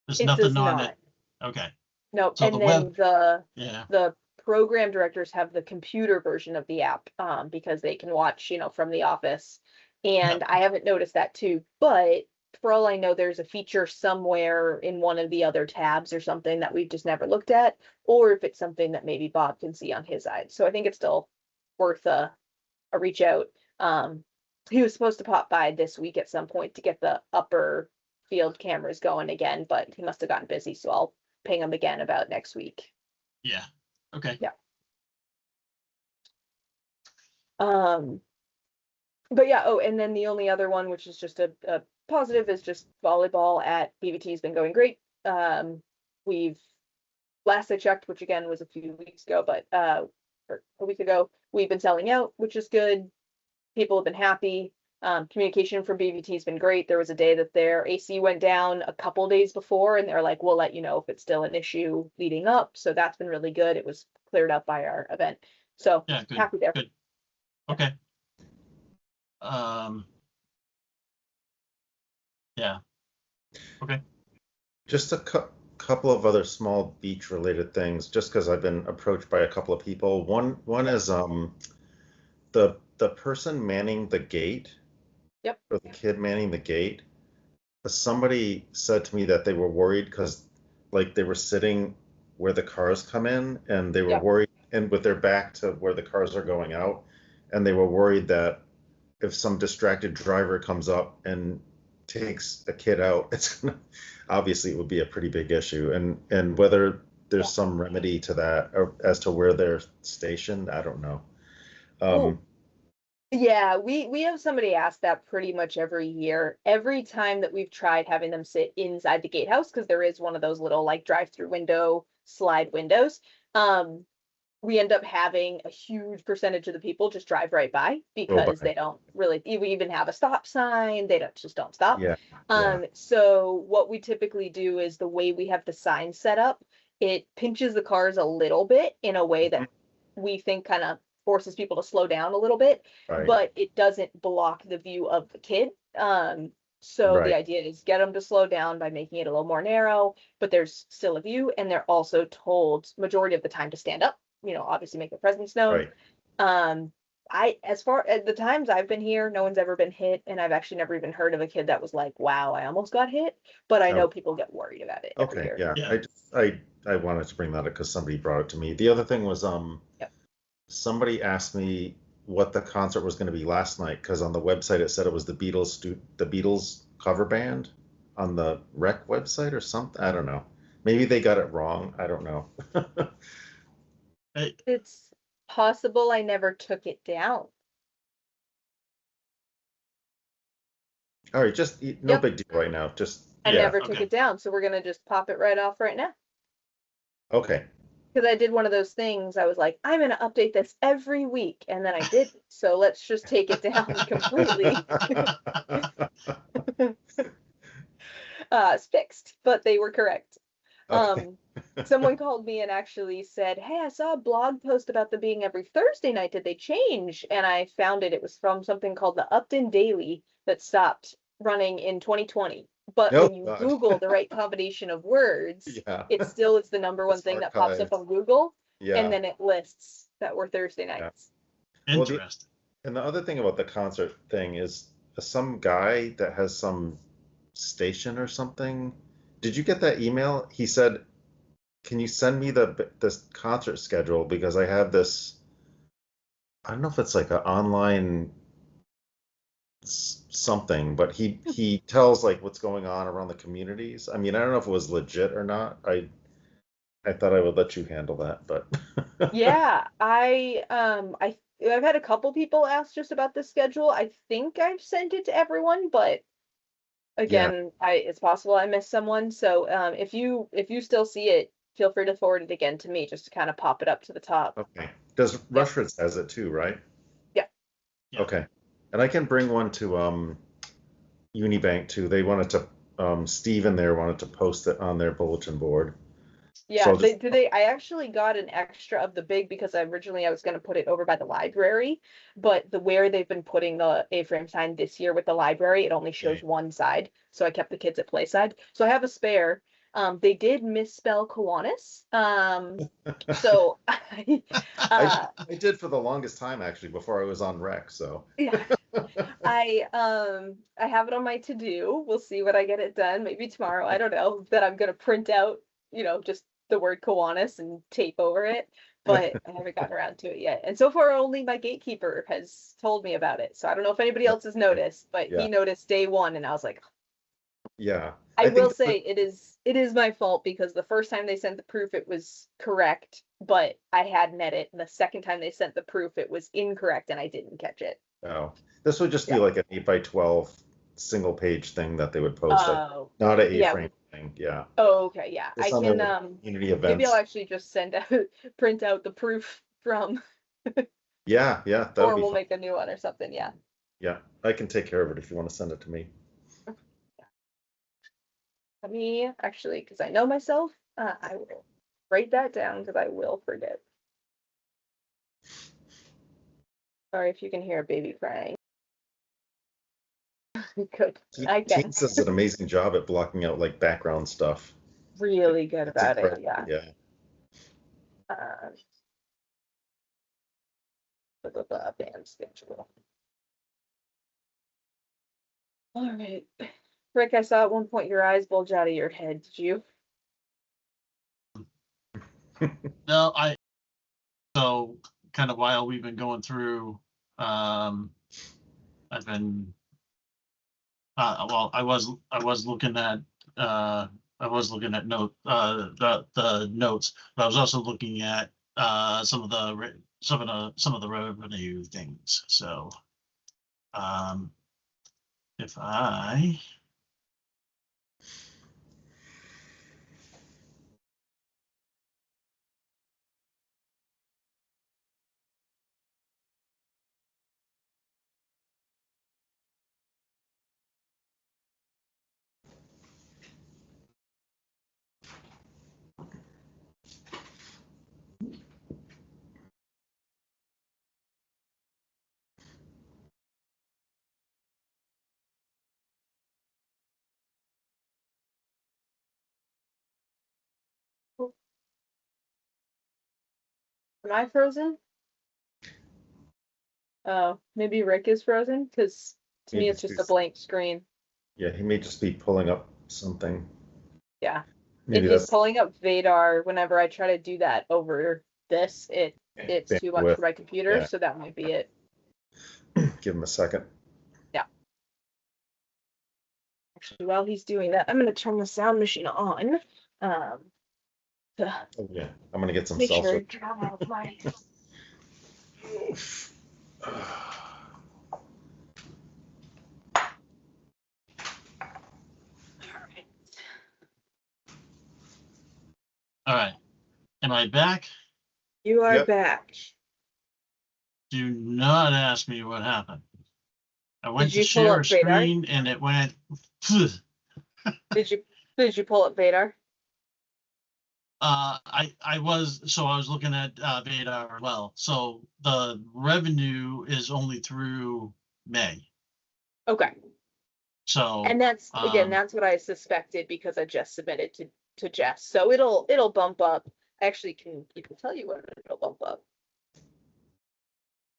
There's It does nothing on it. not. Okay. No, So the and then web, the yeah, the program directors have the computer version of the app, because they can watch, from the office. yeah, And I haven't noticed that too, but for all I know, there's a feature somewhere in one of the other tabs or something that we've just never looked at, or if it's something that maybe Bob can see on his side. So I think it's still worth a reach out. He was supposed to pop by this week at some point to get the upper field cameras going again, but he must have gotten busy, so I'll ping him again about next week. yeah. Okay. Yeah. Um, but yeah, oh, and then the only other one, which is just a positive, is just volleyball at BVT has been going great. We've last I checked, which again was a few weeks ago, but or a week ago, we've been selling out, which is good. People have been happy. Communication from BVT has been great. There was a day that their AC went down a couple days before, and they're like, "We'll let you know if it's still an issue leading up." So that's been really good. It was cleared up by our event, so Yeah, good, happy there. good. Okay. Um, yeah, okay. Just a couple of other small beach related things, just because I've been approached by a couple of people. One is the person manning the gate, Yep. or the kid manning the gate. Somebody said to me that they were worried because like they were sitting where the cars come in, and they were Yep. worried, and with their back to where the cars are going out, and they were worried that if some distracted driver comes up and takes a kid out, it's gonna, obviously it would be a pretty big issue, and whether Yeah. there's some remedy to that, or as to where they're stationed, I don't know. Well, Um, yeah, we have somebody ask that pretty much every year. Every time that we've tried having them sit inside the gatehouse, because there is one of those little like drive-through window slide windows. We end up having a huge percentage of the people just drive right by go because by. they don't really even have a stop sign. They just don't stop. Yeah, yeah, So what we typically do is the way we have the sign set up, it pinches the cars a little bit in a way mhm, that we think kind of forces people to slow down a little bit, right, but it doesn't block the view of the kid. So the right, idea is get them to slow down by making it a little more narrow, but there's still a view, and they're also told majority of the time to stand up, obviously make their presence known. right. Um, as far as the times I've been here, no one's ever been hit, and I've actually never even heard of a kid that was like, "Wow, I almost got hit." But I know Oh, people get worried about it every okay, year. yeah. Yeah, I wanted to bring that up because somebody brought it to me. The other thing was Yep. somebody asked me what the concert was going to be last night, because on the website it said it was the Beatles cover band on the Rec website or something. I don't know. Maybe they got it wrong. I don't know. hey, It's possible I never took it down. All right, just no Yep, big deal right now. Just I yeah. never took okay. it down, so we're gonna just pop it right off right now. Okay. Because I did one of those things, I was like, I'm gonna update this every week, and then I didn't. So let's just take it down completely. It's fixed, but they were correct. Okay. Someone called me and actually said, "Hey, I saw a blog post about them being every Thursday night. Did they change?" And I found it. It was from something called the Upton Daily that stopped running in 2020. But Oh when you God. Google the right combination of words, Yeah. it's the number one It's thing that pops up archived. on Google, and Yeah. then it lists that were Thursday Yeah. nights. Well, Interesting. and the other thing about the concert thing is some guy that has some station or something did you get that email? He said, "Can you send me this concert schedule because I have this. I don't know if it's like an online something, but he tells like what's going on around the communities. I mean, I don't know if it was legit or not. I thought I would let you handle that, but Yeah, I've had a couple people ask just about the schedule. I think I've sent it to everyone, but yeah, again, it's possible I missed someone. So if you still see it, feel free to forward it again to me just to kind of pop it up to the top. okay. Does Yeah. Rushford has it too, right? Yeah. Yeah. Okay. And I can bring one to Unibank too. They wanted to Steve in there wanted to post it on their bulletin board. So Yeah, I'll just I actually got an extra of the big because originally I was going to put it over by the library, but where they've been putting the A-frame sign this year with the library, it only shows okay. one side, so I kept the kids at play side. So I have a spare. They did misspell Kiwanis. So uh I did for the longest time actually before I was on rec, so yeah, I have it on my to-do. We'll see when I get it done, maybe tomorrow. I don't know. That I'm gonna print out, just the word Kiwanis and tape over it, but I haven't gotten around to it yet. And so far only my gatekeeper has told me about it. So I don't know if anybody else has noticed, but yeah. he noticed day one and I was like, Yeah. I I think will say it is my fault because the first time they sent the proof it was correct, but I had an edit. And the second time they sent the proof it was incorrect and I didn't catch it. oh, this would just be Yeah. like an 8 by 12 single page thing that they would post, Oh, not an yeah. A-frame thing. Yeah. Oh, okay, yeah. I It's on their can like, community maybe I'll events. actually just send out print out the proof from Yeah, yeah, that would or be we'll fun. make a new one or something, yeah. Yeah, I can take care of it if you want to send it to me. Let me actually, because I know myself, I will write that down because I will forget. Sorry if you can hear a baby crying. Good. I can. Teams does an amazing job at blocking out like background stuff. Really good It's about it, incredible. yeah. Yeah. The band schedule. All right. Rick, I saw at one point your eyes bulge out of your head. Did you? No, so kind of while we've been going through, I've been, well, I was looking at, the notes, but I was also looking at, some of the revenue things. So, um, if I, Am I frozen? Oh, maybe Rick is frozen because to me Maybe it's just a blank screen. yeah, he may just be pulling up something. Yeah. If Maybe he's that's pulling up Vadar, whenever I try to do that over this, it's too much bandwidth. for my computer, Yeah. so that might be it. Give him a second. Yeah. Actually, while he's doing that, I'm gonna turn the sound machine on. To Oh, yeah, I'm gonna get some make sure salsa. I drown out my all right, am I back? You are Yep. back. Do not ask me what happened. I went Did to you pull share up a Vadar? screen and it went, Did you pull up Vadar? I was looking at Vadar as well. So the revenue is only through May. Okay. So And that's again, that's what I suspected because I just submitted to Jess. So it'll bump up. Actually, can people tell you when it'll bump up?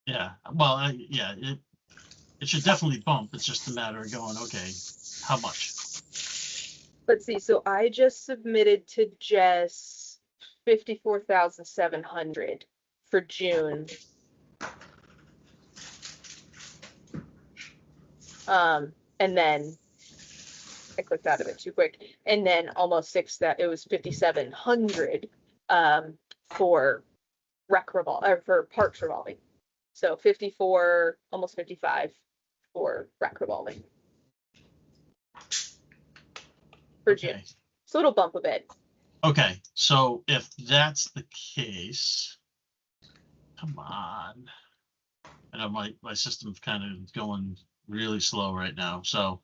yeah, well, yeah, it should definitely bump. It's just a matter of going, okay, how much? let's see, so I just submitted to Jess 54,700 for June. And then I clicked out of it too quick, and then almost it was 5,700 for for parks revolving. So 54, almost 55 for rec revolving for June. Okay. So it'll bump a bit. Okay, so if that's the case, come on. I know my system's kind of going really slow right now, so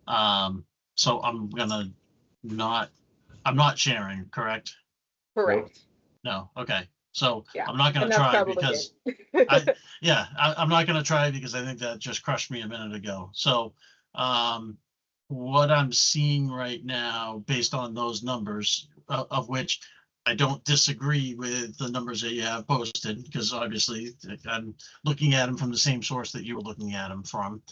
I'm not sharing, correct? Correct. No, okay. So Yeah, I'm not gonna and that's try probably because good. I'm not gonna try because I think that just crushed me a minute ago. So what I'm seeing right now, based on those numbers, of which I don't disagree with the numbers that you have posted, because obviously I'm looking at them from the same source that you were looking at them from.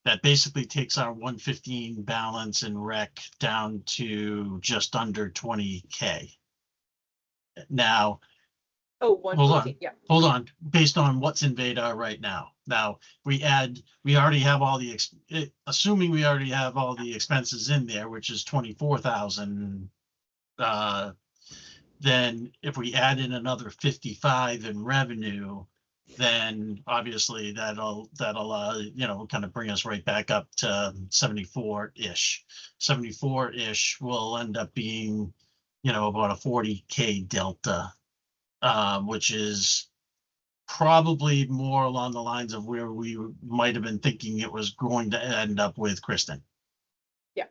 That basically takes our 115 balance in rec down to just under 20K. Now, Oh, hold 114, on, yeah. hold on, based on what's in Vadar right now. Now, we already have all the, assuming we already have all the expenses in there, which is 24,000. Then if we add in another 55 in revenue, then obviously that'll kind of bring us right back up to 74-ish. 74-ish will end up being, about a 40K delta, which is probably more along the lines of where we might have been thinking it was going to end up with Kristen. Yeah.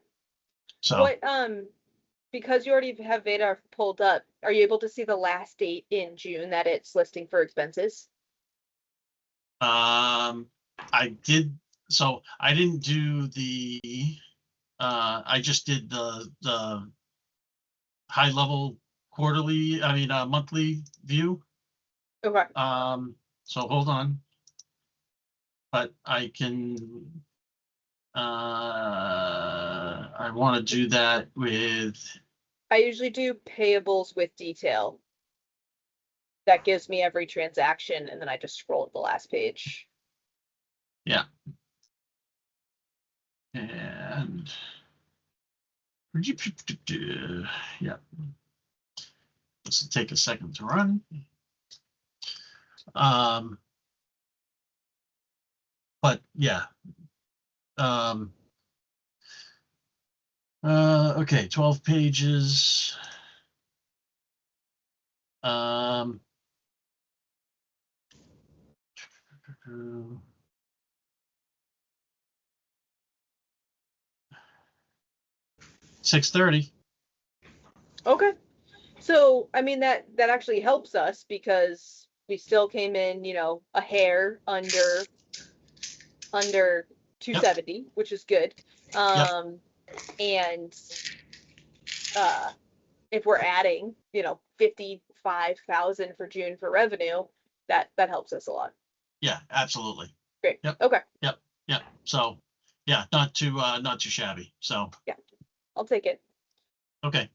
So What, because you already have Vadar pulled up, are you able to see the last date in June that it's listing for expenses? I did, so I didn't do I just did the high level monthly view. Okay. So hold on. But I can, I want to do that with, I usually do payables with detail. That gives me every transaction, and then I just scroll to the last page. yeah. And yeah. This will take a second to run. But yeah. Okay, 12 pages. 6:30. Okay. So, I mean, that actually helps us because we still came in, a hair under 270, which is good. And if we're adding, 55,000 for June for revenue, that helps us a lot. Yeah, absolutely. Great. Yep. Okay. Yep. So yeah, not too shabby. So yeah, I'll take it. Okay.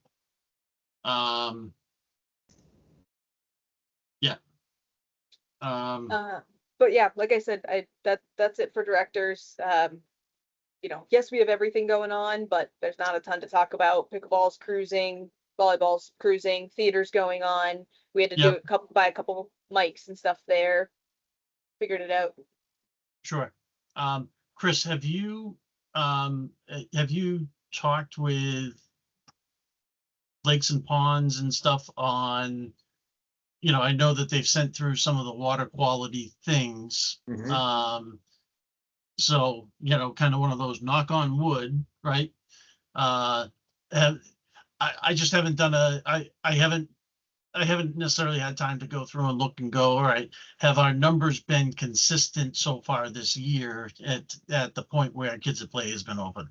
Yeah. But yeah, like I said, that's it for directors. Yes, we have everything going on, but there's not a ton to talk about. Pickleball's cruising, volleyball's cruising, theater's going on. We had to buy a couple mics and stuff there. Figured it out. Sure. Chris, have you talked with lakes and ponds and stuff on, I know that they've sent through some of the water quality things. Mhm. So, kind of one of those knock on wood, right? I just haven't done I haven't necessarily had time to go through and look and go, all right, have our numbers been consistent so far this year at the point where Kids at Play has been open?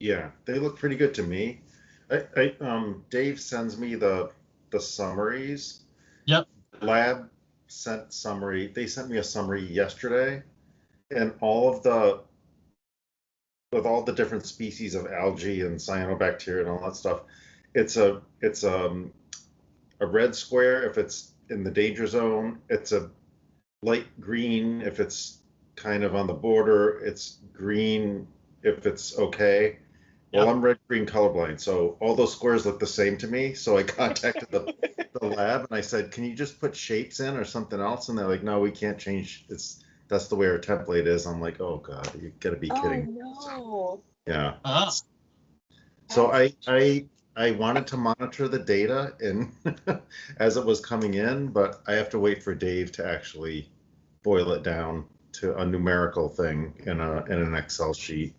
Yeah, they look pretty good to me. Dave sends me the summaries. Yep. Lab they sent me a summary yesterday, and all of the with all the different species of algae and cyanobacteria and all that stuff, it's a red square if it's in the danger zone. It's a light green if it's kind of on the border. It's green if it's okay. Well, Yep. I'm red green colorblind, so all those squares look the same to me. So I contacted the lab and I said, "Can you just put shapes in or something else?" And they're like, "No, we can't change. That's the way our template is." I'm like, "Oh God, you gotta be Oh kidding." no. Yeah. Ah, So That's- I wanted to monitor the data and as it was coming in, but I have to wait for Dave to actually boil it down to a numerical thing in an Excel sheet.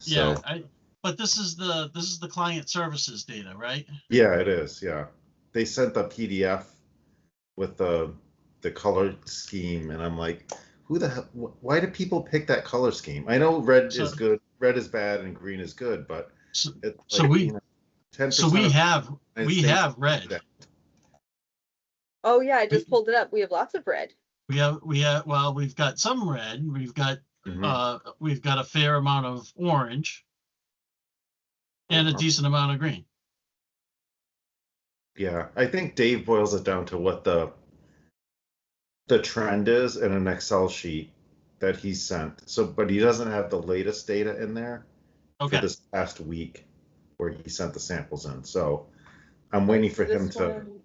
yeah, So but this is the client services data, right? yeah, it is. Yeah, they sent the PDF with the color scheme, and I'm like, who the hell? Why do people pick that color scheme? I know red So is good, red is bad, and green is good, but so, it's so like, we 10% so we of have the United we States have do red. that. Oh yeah, I just We, pulled it up. We have lots of red. we have well, we've got some red, Mhm. we've got a fair amount of orange and a Uh-huh. decent amount of green. Yeah, I think Dave boils it down to what the trend is in an Excel sheet that he sent. So, but he doesn't have the latest data in there for Okay. this past week where he sent the samples in. So I'm waiting What's for him this to one?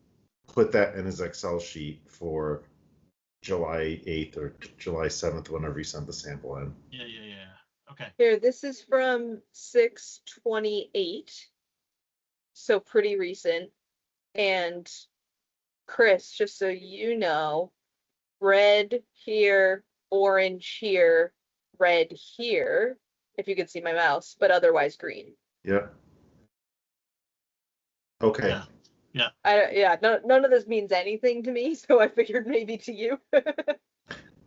put that in his Excel sheet for July 8th or July 7th, whenever he sent the sample in. Yeah. Okay. Here, this is from 6/28, so pretty recent. And Chris, just so you know, red here, orange here, red here, if you can see my mouse, but otherwise green. Yeah. Okay. Yeah. Yeah, none of this means anything to me, so I figured maybe to you.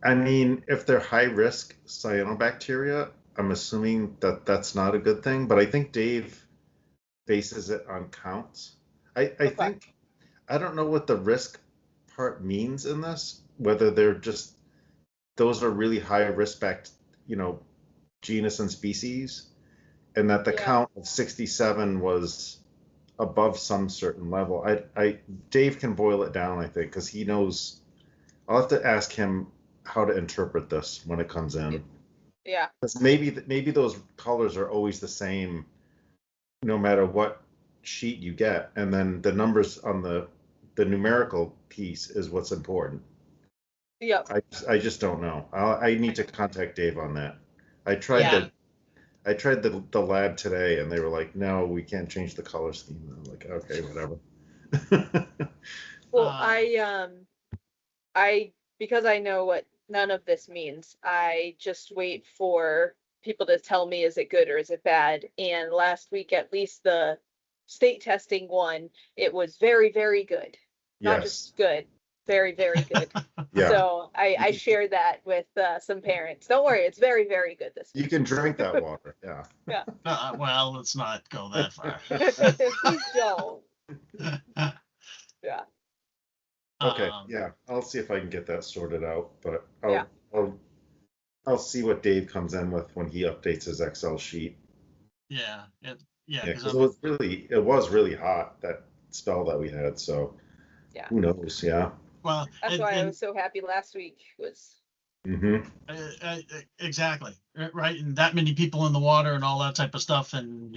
I mean, if they're high risk cyanobacteria, I'm assuming that that's not a good thing, but I think Dave bases it on counts. I Okay. think I don't know what the risk part means in this, whether they're just those are really high risk genus and species, and that the Yeah. count of 67 was above some certain level. I Dave can boil it down, I think, because he knows. I'll have to ask him how to interpret this when it comes in. Yeah. Because maybe those colors are always the same no matter what sheet you get, and then the numbers on the numerical piece is what's important. Yep. I just don't know. I need to contact Dave on that. I tried Yeah. the lab today, and they were like, "No, we can't change the color scheme." And I'm like, "Okay, whatever." Well, Um, I because I know what none of this means, I just wait for people to tell me is it good or is it bad. And last week, at least the state testing one, it was very, very good. Not Yes. just good, very, very good. Yeah. So I shared that with some parents. Don't worry, it's very, very good this You week. can drink that water. Yeah. well, let's not go that far. Please don't. Yeah. Okay. Um, Yeah. I'll see if I can get that sorted out, but Yeah. I'll see what Dave comes in with when he updates his Excel sheet. yeah, Yeah, because because it was really hot that spell that we had. So Yeah. who knows? Yeah. well, That's why I was so happy last week was Hmm. exactly right, and that many people in the water and all that type of stuff, and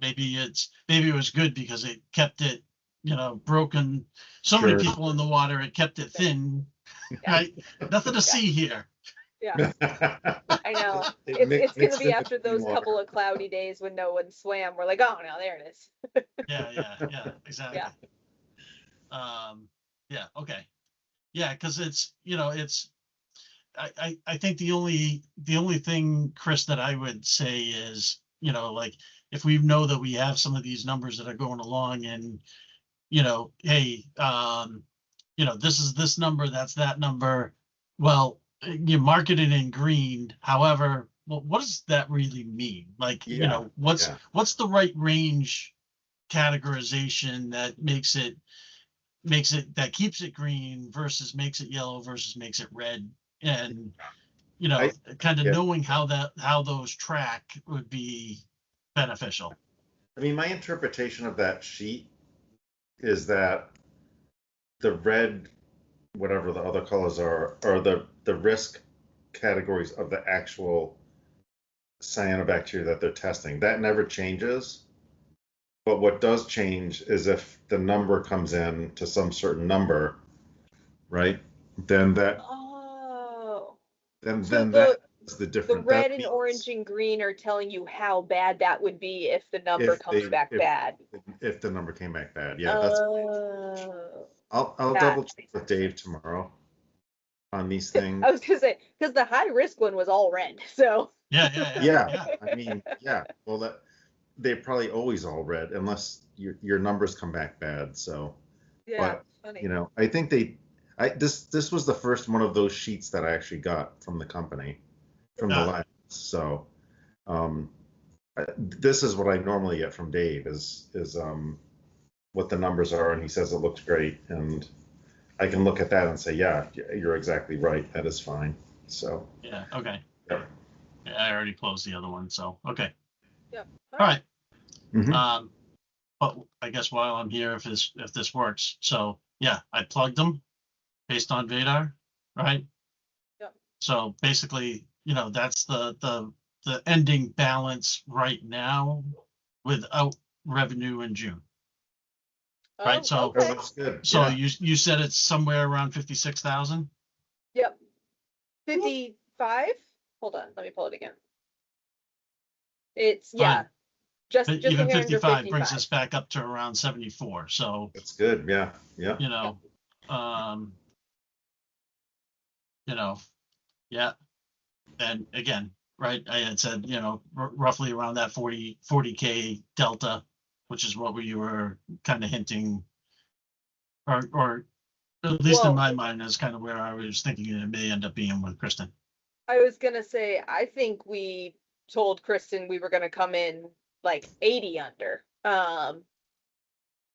maybe it was good because it kept it broken. So many Sure. people in the water, it kept it thin, right? Nothing to see here. yeah. I know. It It's gonna mixed be in after between those couple of cloudy days when no one swam. We're like, oh no, there it is. Yeah, exactly. Yeah, okay. Yeah, because it's I think the only thing, Chris, that I would say is, like, if we know that we have some of these numbers that are going along, and hey, this is this number, that's that number. Well, you market it in green. However, well, what does that really mean? Like, Yeah. what's the right range categorization that makes it that keeps it green versus makes it yellow versus makes it red? And you know, kind of yeah. knowing how those track would be beneficial. I mean, my interpretation of that sheet is that the red, whatever the other colors are the risk categories of the actual cyanobacteria that they're testing. That never changes. But what does change is if the number comes in to some certain number, right? Then Oh. then So that is the The difference. red and orange and green are telling you how bad that would be if the number comes back bad. If the number came back bad. Yeah, Oh. I'll That double check makes with sense. Dave tomorrow on these things. I was gonna say, because the high risk one was all red, so. Yeah, I mean, yeah. Well, they're probably always all red unless your numbers come back bad. So, Yeah, but funny. I think this was the first one of those sheets that I actually got from the company, from the Ah. lab. So, this is what I normally get from Dave is what the numbers are, and he says it looks great, and I can look at that and say, yeah, you're exactly right. That is fine. So, Yeah, okay. Yep. Yeah, I already closed the other one, so, okay. Yep. All right. Mhm. But I guess while I'm here, if this works, so, yeah, I plugged them based on Vadar, right? Yep. So basically, that's the ending balance right now without revenue in June, right? Oh, So, Oh, okay. that's good. so Yeah. you said it's somewhere around 56,000? Yep. 55? Hold on, let me pull it again. It's, yeah, Right. just But a even hair under 55 brings 55. us back up to around 74. So, That's good. Yeah. Yeah. you know, um, yeah. And again, right, I had said, roughly around that 40K delta, which is what we were kind of hinting, or at least in Well, my mind, is kind of where I was thinking it may end up being with Kristen. I was gonna say, I think we told Kristen we were gonna come in like 80 under.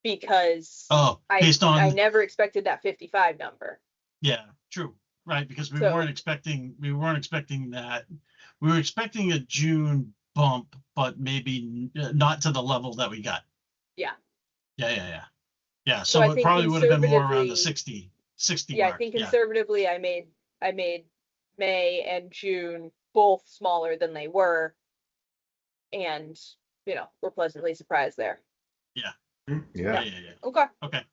Because Oh, I based on, never expected that 55 number. yeah, true, right, because we So- weren't expecting that. We were expecting a June bump, but maybe not to the level that we got. Yeah. Yeah. So So I it think probably would have been more around the conservatively- 60 Yeah, I mark. think Yeah. conservatively I made May and June both smaller than they were. And, we're pleasantly surprised there. Yeah. Yeah. Okay. Okay.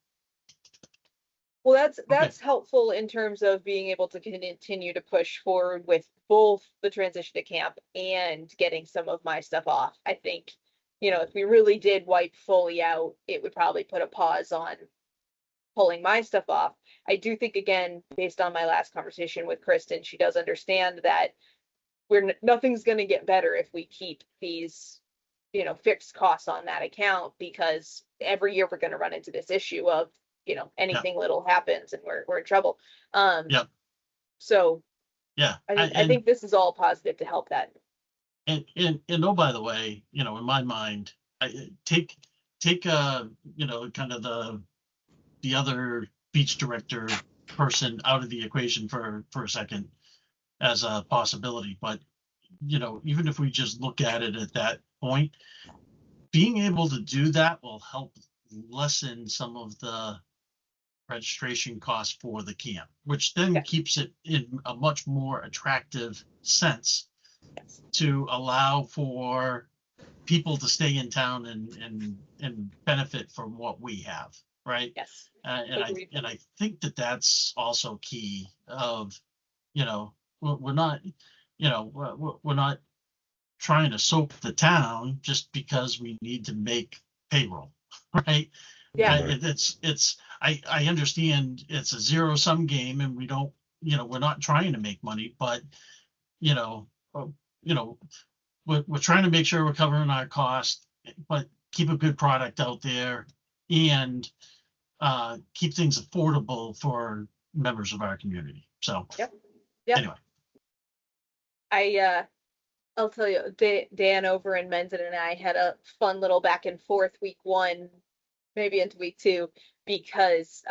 Well, that's helpful in terms of being able to continue to push forward with both the transition to camp and getting some of my stuff off. I think, if we really did wipe fully out, it would probably put a pause on pulling my stuff off. I do think, again, based on my last conversation with Kristen, she does understand that nothing's going to get better if we keep these, fixed costs on that account, because every year we're going to run into this issue of, anything little happens and we're in trouble. Yep. So Yeah. I think this is all positive to help that. And oh, by the way, in my mind, I take kind of the other beach director person out of the equation for a second as a possibility. But, even if we just look at it at that point, being able to do that will help lessen some of the registration costs for the camp, which then Yeah. keeps it in a much more attractive sense Yes. to allow for people to stay in town and benefit from what we have, right? Yes. And I think that's also key of, we're not, we're not trying to soak the town just because we need to make payroll, right? Yeah. I understand it's a zero sum game and we don't, we're not trying to make money, but we're trying to make sure we're covering our costs, but keep a good product out there and keep things affordable for members of our community. So Yep. Anyway, I'll tell you, Dan over in Mendon and I had a fun little back and forth week 1, maybe into week 2, because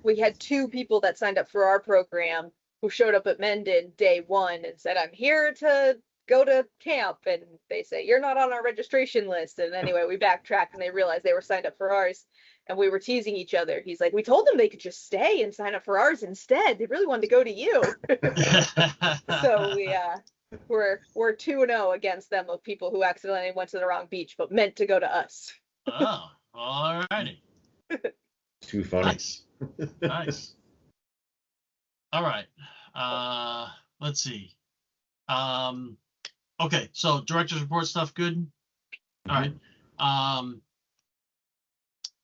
we had 2 people that signed up for our program who showed up at Mendon day one and said, I'm here to go to camp. And they say, you're not on our registration list. And anyway, we backtracked and they realized they were signed up for ours. And we were teasing each other. He's like, we told them they could just stay and sign up for ours instead. They really wanted to go to you. So we're 2-0 against them of people who accidentally went to the wrong beach, but meant to go to us. Oh, all righty. Too funny. Nice. Nice. All right. Let's see. Okay, so director's report stuff good? All right.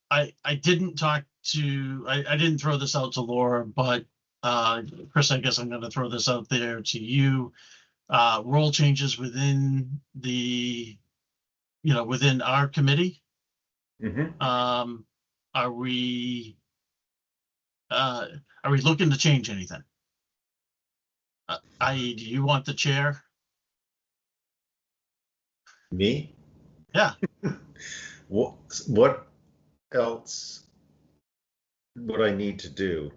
I didn't talk to, I didn't throw this out to Laura, but Chris, I guess I'm going to throw this out there to you. Role changes within the, within our committee. Are we looking to change anything? I.e., do you want the chair? Me? Yeah. What else would I need to do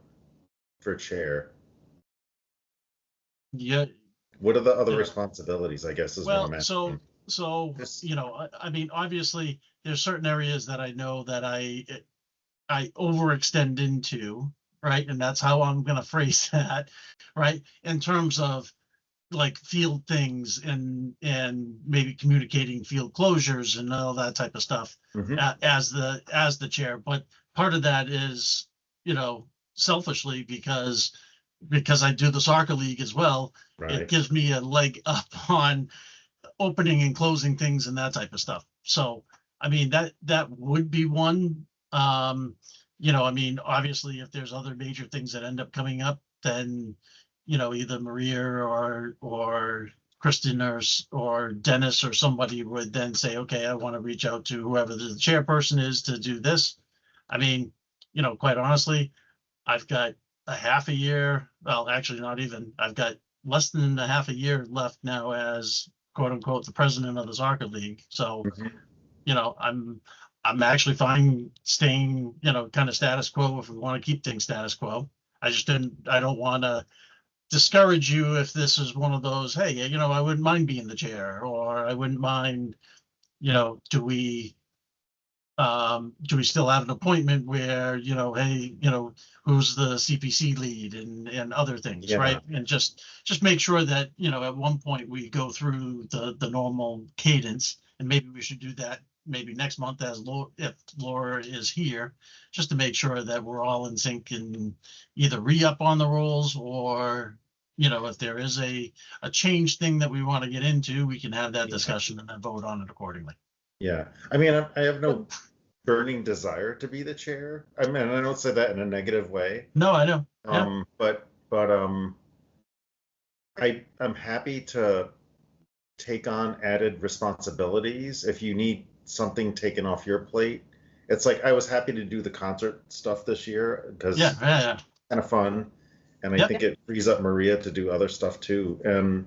for chair? Yeah. What are the other responsibilities, I guess, is what I'm asking. So, I mean, obviously there's certain areas that I know that I overextend into, right? And that's how I'm going to phrase that, right? In terms of like field things and maybe communicating field closures and all that type of stuff as the chair. But part of that is, selfishly because I do the soccer league as well. Right. It gives me a leg up on opening and closing things and that type of stuff. So, I mean, that would be one. I mean, obviously, if there's other major things that end up coming up, then, either Maria or Kristen or Dennis or somebody would then say, okay, I want to reach out to whoever the chairperson is to do this. I mean, quite honestly, I've got a half a year. Well, actually, not even. I've got less than a half a year left now as quote unquote the president of the soccer league. So, I'm actually fine staying, kind of status quo if we want to keep things status quo. I don't want to discourage you if this is one of those, hey, I wouldn't mind being the chair, or I wouldn't mind, do we still have an appointment where, hey, who's the CPC lead and other things, right? And just make sure that, at one point we go through the normal cadence, and maybe we should do that maybe next month if Laura is here, just to make sure that we're all in sync and either re-up on the roles or, if there is a change thing that we want to get into, we can have that discussion and then vote on it accordingly. Yeah. I mean, I have no burning desire to be the chair. I mean, I don't say that in a negative way. No, I know. But I'm happy to take on added responsibilities if you need something taken off your plate. It's like I was happy to do the concert stuff this year because it's kind of fun, and I think it frees up Maria to do other stuff too, and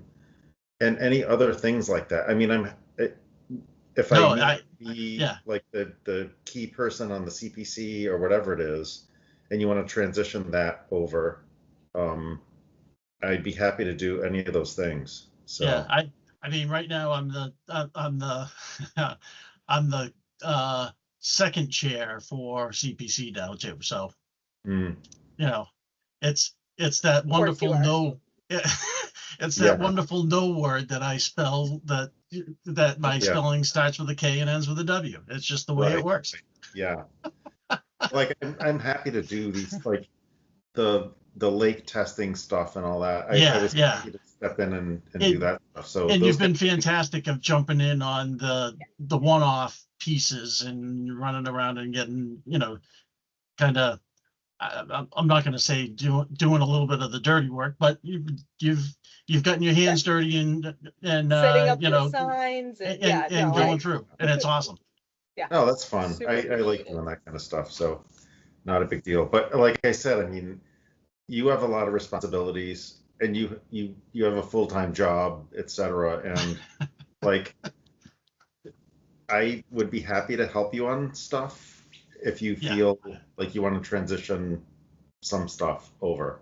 any other things like that. I mean, if I be like the key person on the CPC or whatever it is, and you want to transition that over, I'd be happy to do any of those things. So I mean, right now I'm the second chair for CPC now too. So, it's that wonderful no. It's that wonderful no word that I spell that my spelling starts with a K and ends with a W. It's just the way it works. Yeah. Like I'm happy to do these, like the lake testing stuff and all that. I was happy to step in and do that stuff. So you've been fantastic of jumping in on the one-off pieces and running around and getting, kind of, I'm not going to say doing a little bit of the dirty work, but you've gotten your hands dirty and setting up the signs and going through, and it's awesome. Yeah. Oh, that's fun. I like doing that kind of stuff. So not a big deal. But like I said, I mean, you have a lot of responsibilities, and you have a full-time job, etc. And like, I would be happy to help you on stuff if you feel like you want to transition some stuff over.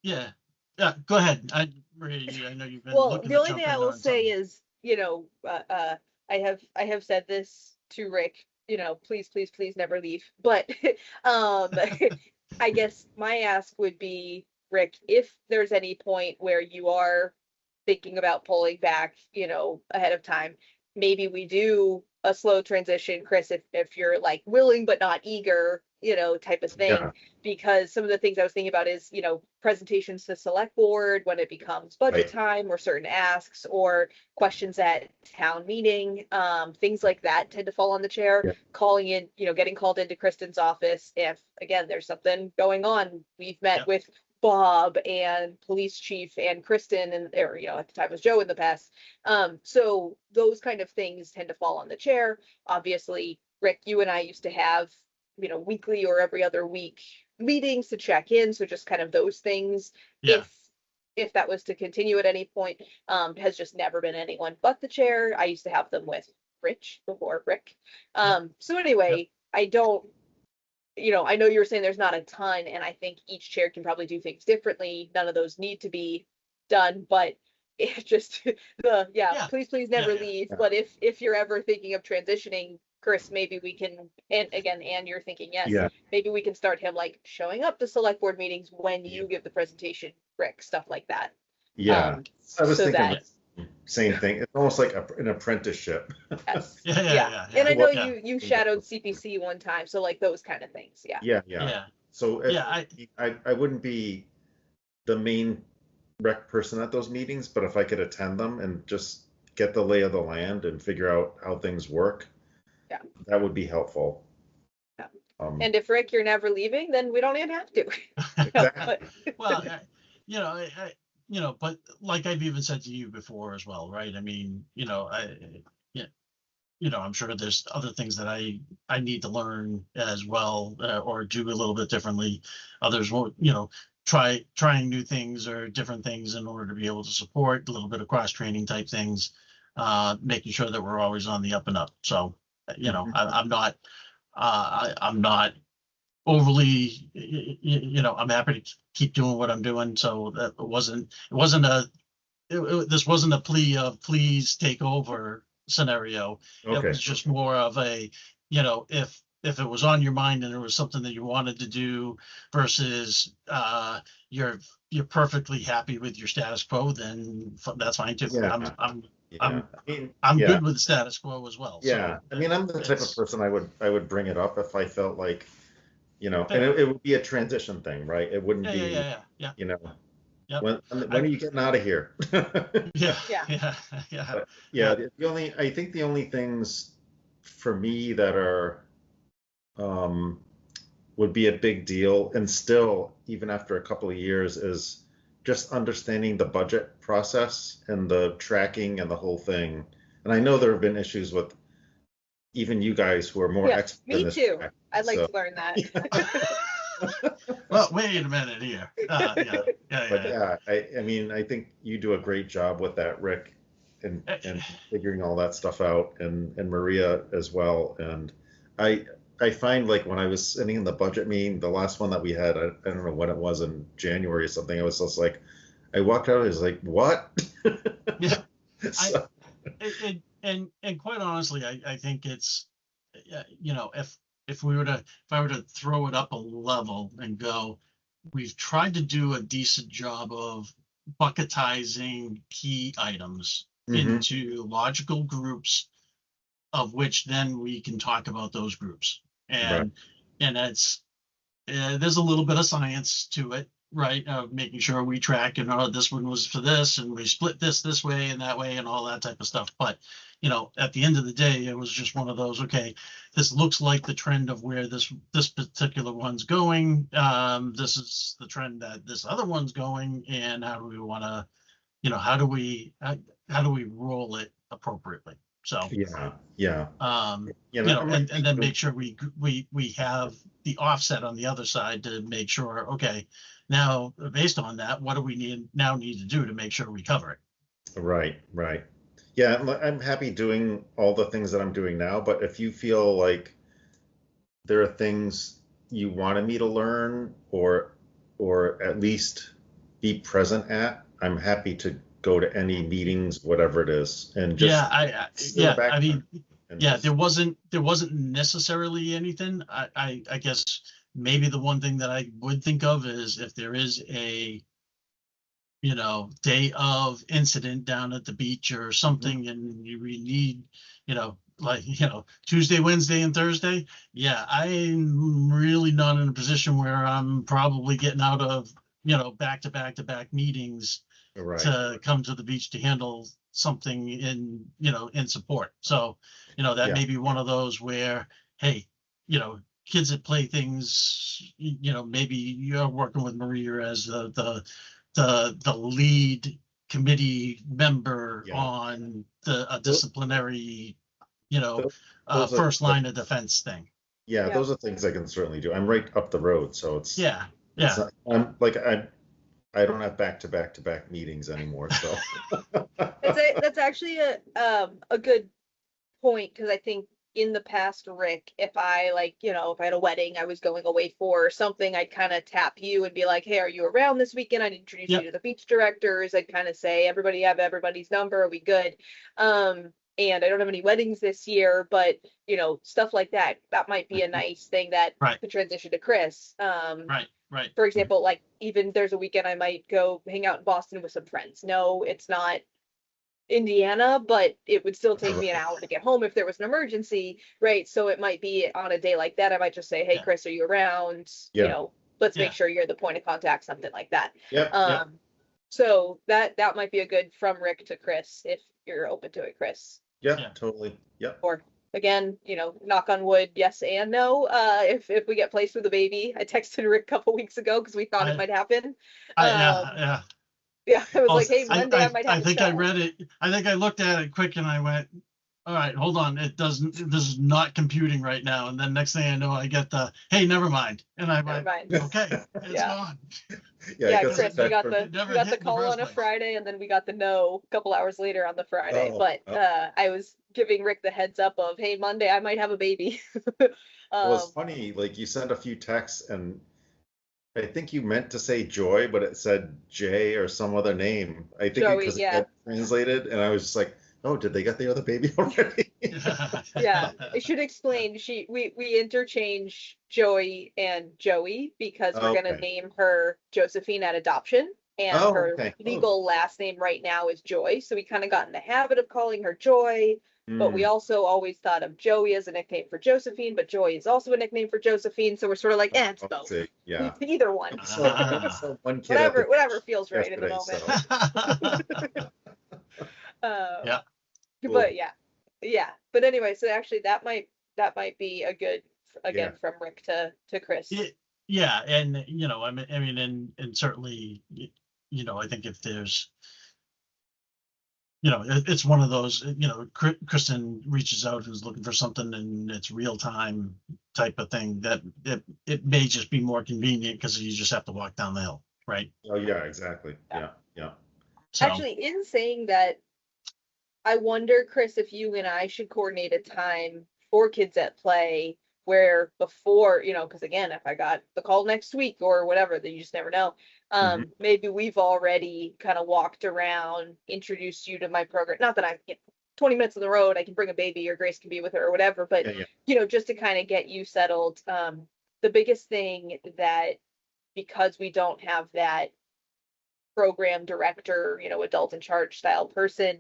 Yeah, yeah, go ahead. Maria, I know you've been Well, looking the to only jump thing I in will on say something. is, I have said this to Rick, please, please, please never leave. But um, I guess my ask would be, Rick, if there's any point where you are thinking about pulling back, ahead of time, maybe we do a slow transition, Chris, if you're like willing but not eager, type of thing. Yeah, Because some of the things I was thinking about is, presentations to select board when it becomes budget right. time or certain asks or questions at town meeting, things like that tend to fall on the chair. Yeah, Calling in, getting called into Kristen's office if, again, there's something going on. We've met Yep, with Bob and police chief and Kristen and or at the time was Joe in the past. So those kind of things tend to fall on the chair. Obviously, Rick, you and I used to have, weekly or every other week meetings to check in. So just kind of those things. yeah, If that was to continue at any point, has just never been anyone but the chair. I used to have them with Rich before Rick. yep, So yep, anyway, I don't, I know you were saying there's not a ton, and I think each chair can probably do things differently. None of those need to be done, but it just yeah, please, please yeah, never yeah, leave. yeah, But if you're ever thinking of transitioning, Chris, maybe we can, and again, and you're thinking yes, yeah, maybe we can start him like showing up to select board meetings when yeah. you give the presentation, Rick, stuff like that. Yeah. I was So thinking that yeah, the same thing. It's almost like an apprenticeship. yes, yeah, yeah, yeah. yeah, And yeah, I know What? yeah, you shadowed CPC one time, so like those kind of things, yeah. Yeah, yeah. yeah, So yeah. I wouldn't be the main rec person at those meetings, but if I could attend them and just get the lay of the land and figure out how things work, Yeah. that would be helpful. Yeah. Um, And if Rick, you're never leaving, then we don't even have to. exactly. But Well, you know, but like I've even said to you before as well, right? I mean, yeah, I'm sure there's other things that I need to learn as well, or do a little bit differently. Others will, trying new things or different things in order to be able to support a little bit of cross training type things, making sure that we're always on the up and up. So, Mhm. I'm not overly, I'm happy to keep doing what I'm doing. So that this wasn't a plea of please take over scenario. It Okay. was just more of a, if it was on your mind and it was something that you wanted to do versus you're you're perfectly happy with your status quo, then that's fine too. Yeah. Yeah. I'm I mean, I'm yeah. good with the status quo as well. Yeah. So I mean, I'm the type of it's person I would bring it up if I felt like, and yeah, it would be a transition thing, right? It wouldn't yeah, yeah, be, yeah, yeah, you know, yeah. when I are you getting out of here? yeah, yeah, yeah, yeah, But yeah, yeah, I think the only things for me that are um, would be a big deal, and still, even after a couple of years, is just understanding the budget process and the tracking and the whole thing. And I know there have been issues with even you guys who are more yeah. expert in Me this too. track. I'd like So, to learn that. Well, wait a minute here. Yeah, but yeah, yeah, I mean, I think you do a great job with that, Rick, and yeah. figuring all that stuff out, and Maria as well. And I I find like when I was sitting in the budget meeting, the last one that we had, I don't know when it was in January or something, I was just like, I walked out, I was like, what? Yeah, I So, and quite honestly, I think it's if I were to throw it up a level and go, we've tried to do a decent job of bucketizing key items mhm, into logical groups of which then we can talk about those groups. right, And it's there's a little bit of science to it, right? Of making sure we track and this one was for this and we split this way and that way and all that type of stuff. But at the end of the day, it was just one of those. Okay, this looks like the trend of where this particular one's going. This is the trend that this other one's going, and how do we want to, how do we roll it appropriately? So yeah, yeah, I'm and then actually, make sure we have the offset on the other side to make sure, okay, now based on that, what do we need to do to make sure we cover it? right, right. Yeah, I'm happy doing all the things that I'm doing now, but if you feel like there are things you wanted me to learn or at least be present at, I'm happy to go to any meetings, whatever it is, and just sit in the I mean, background and yeah, just- there wasn't necessarily anything. I guess maybe the one thing that I would think of is if there is a, day of incident down at the beach or something, and we need, like, Tuesday, Wednesday, and Thursday. Yeah, I'm really not in a position where I'm probably getting out of, back to back to back meetings right. to come to the beach to handle something in support. So, that Yeah. may be one of those where, hey, kids that play things, maybe you're working with Maria as the lead committee member Yeah. on a disciplinary, Those are- first line of defense thing. Yeah, Yeah. those are things I can certainly do. I'm right up the road, so it's Yeah. it's Yeah. not- I'm like I don't have back to back to back meetings anymore, so That's actually a good point, because I think in the past, Rick, if I if I had a wedding I was going away for or something, I'd kind of tap you and be like, hey, are you around this weekend? I'd introduce Yep. you to the beach directors. I'd kind of say, everybody have everybody's number, are we good? And I don't have any weddings this year, but stuff like that might be a nice thing that Right. could transition to Chris. Right. For example, like, even there's a weekend I might go hang out in Boston with some friends. No, it's not Indiana, but it would still take me an hour to get home if there was an emergency, right? So it might be on a day like that, I might just say, hey, Yeah. Chris, are you around? Yeah. Let's Yeah. make sure you're the point of contact, something like that. Yep. So that might be a good from Rick to Chris, if you're open to it, Chris. Yeah, Yeah. totally. Yep. Or again, knock on wood, yes and no. If we get placed with a baby, I texted Rick a couple weeks ago because we thought it might happen. Yeah. Yeah, I was Oh, like, hey, Monday I might have I a think I child. read it. I think I looked at it quick and I went, all right, hold on. This is not computing right now. And then next thing I know, I get hey, never mind. And I Never went, mind. okay, it's Yeah. gone. Yeah, Yeah, I guess Chris, it's we back got from- the It never we got hit the in the call first on a place. Friday, and then we got the no a couple hours later on the Friday. Oh, But oh. I was giving Rick the heads up of, hey, Monday I might have a baby. Well, it's funny, like you sent a few texts and I think you meant to say Joy, but it said Jay or some other name. I think Joey, because yeah. it got translated, and I was just like, oh, did they get the other baby already? Yeah, I should explain. We interchange Joey and Joey because we're gonna Okay. name her Josephine at adoption, and Oh, her okay. legal last name right now is Joy. So we kind of got in the habit of calling her Joy. But we also always thought of Joey as a nickname for Josephine, but Joy is also a nickname for Josephine. So we're sort of like, it's Oh, both. see, yeah. Either one. So one kid at the Whatever beach feels right in the yesterday, moment. so- Yeah. Cool. But yeah. But anyway, so actually that might be a good, again, from Rick to Chris. Yeah, and I mean, and certainly, I think if there's, it's one of those, Kristen reaches out who's looking for something and it's real time type of thing, that it may just be more convenient because you just have to walk down the hill, right? Oh, yeah, exactly. Yeah. Yeah. So, Actually, in saying that, I wonder, Chris, if you and I should coordinate a time for Kids at Play where before, because again, if I got the call next week or whatever, then you just never know. Maybe we've already kind of walked around, introduced you to my program. Not that I 20 minutes on the road, I can bring a baby or Grace can be with her or whatever, but Yeah. just to kind of get you settled. The biggest thing that, because we don't have that program director, adult in charge style person,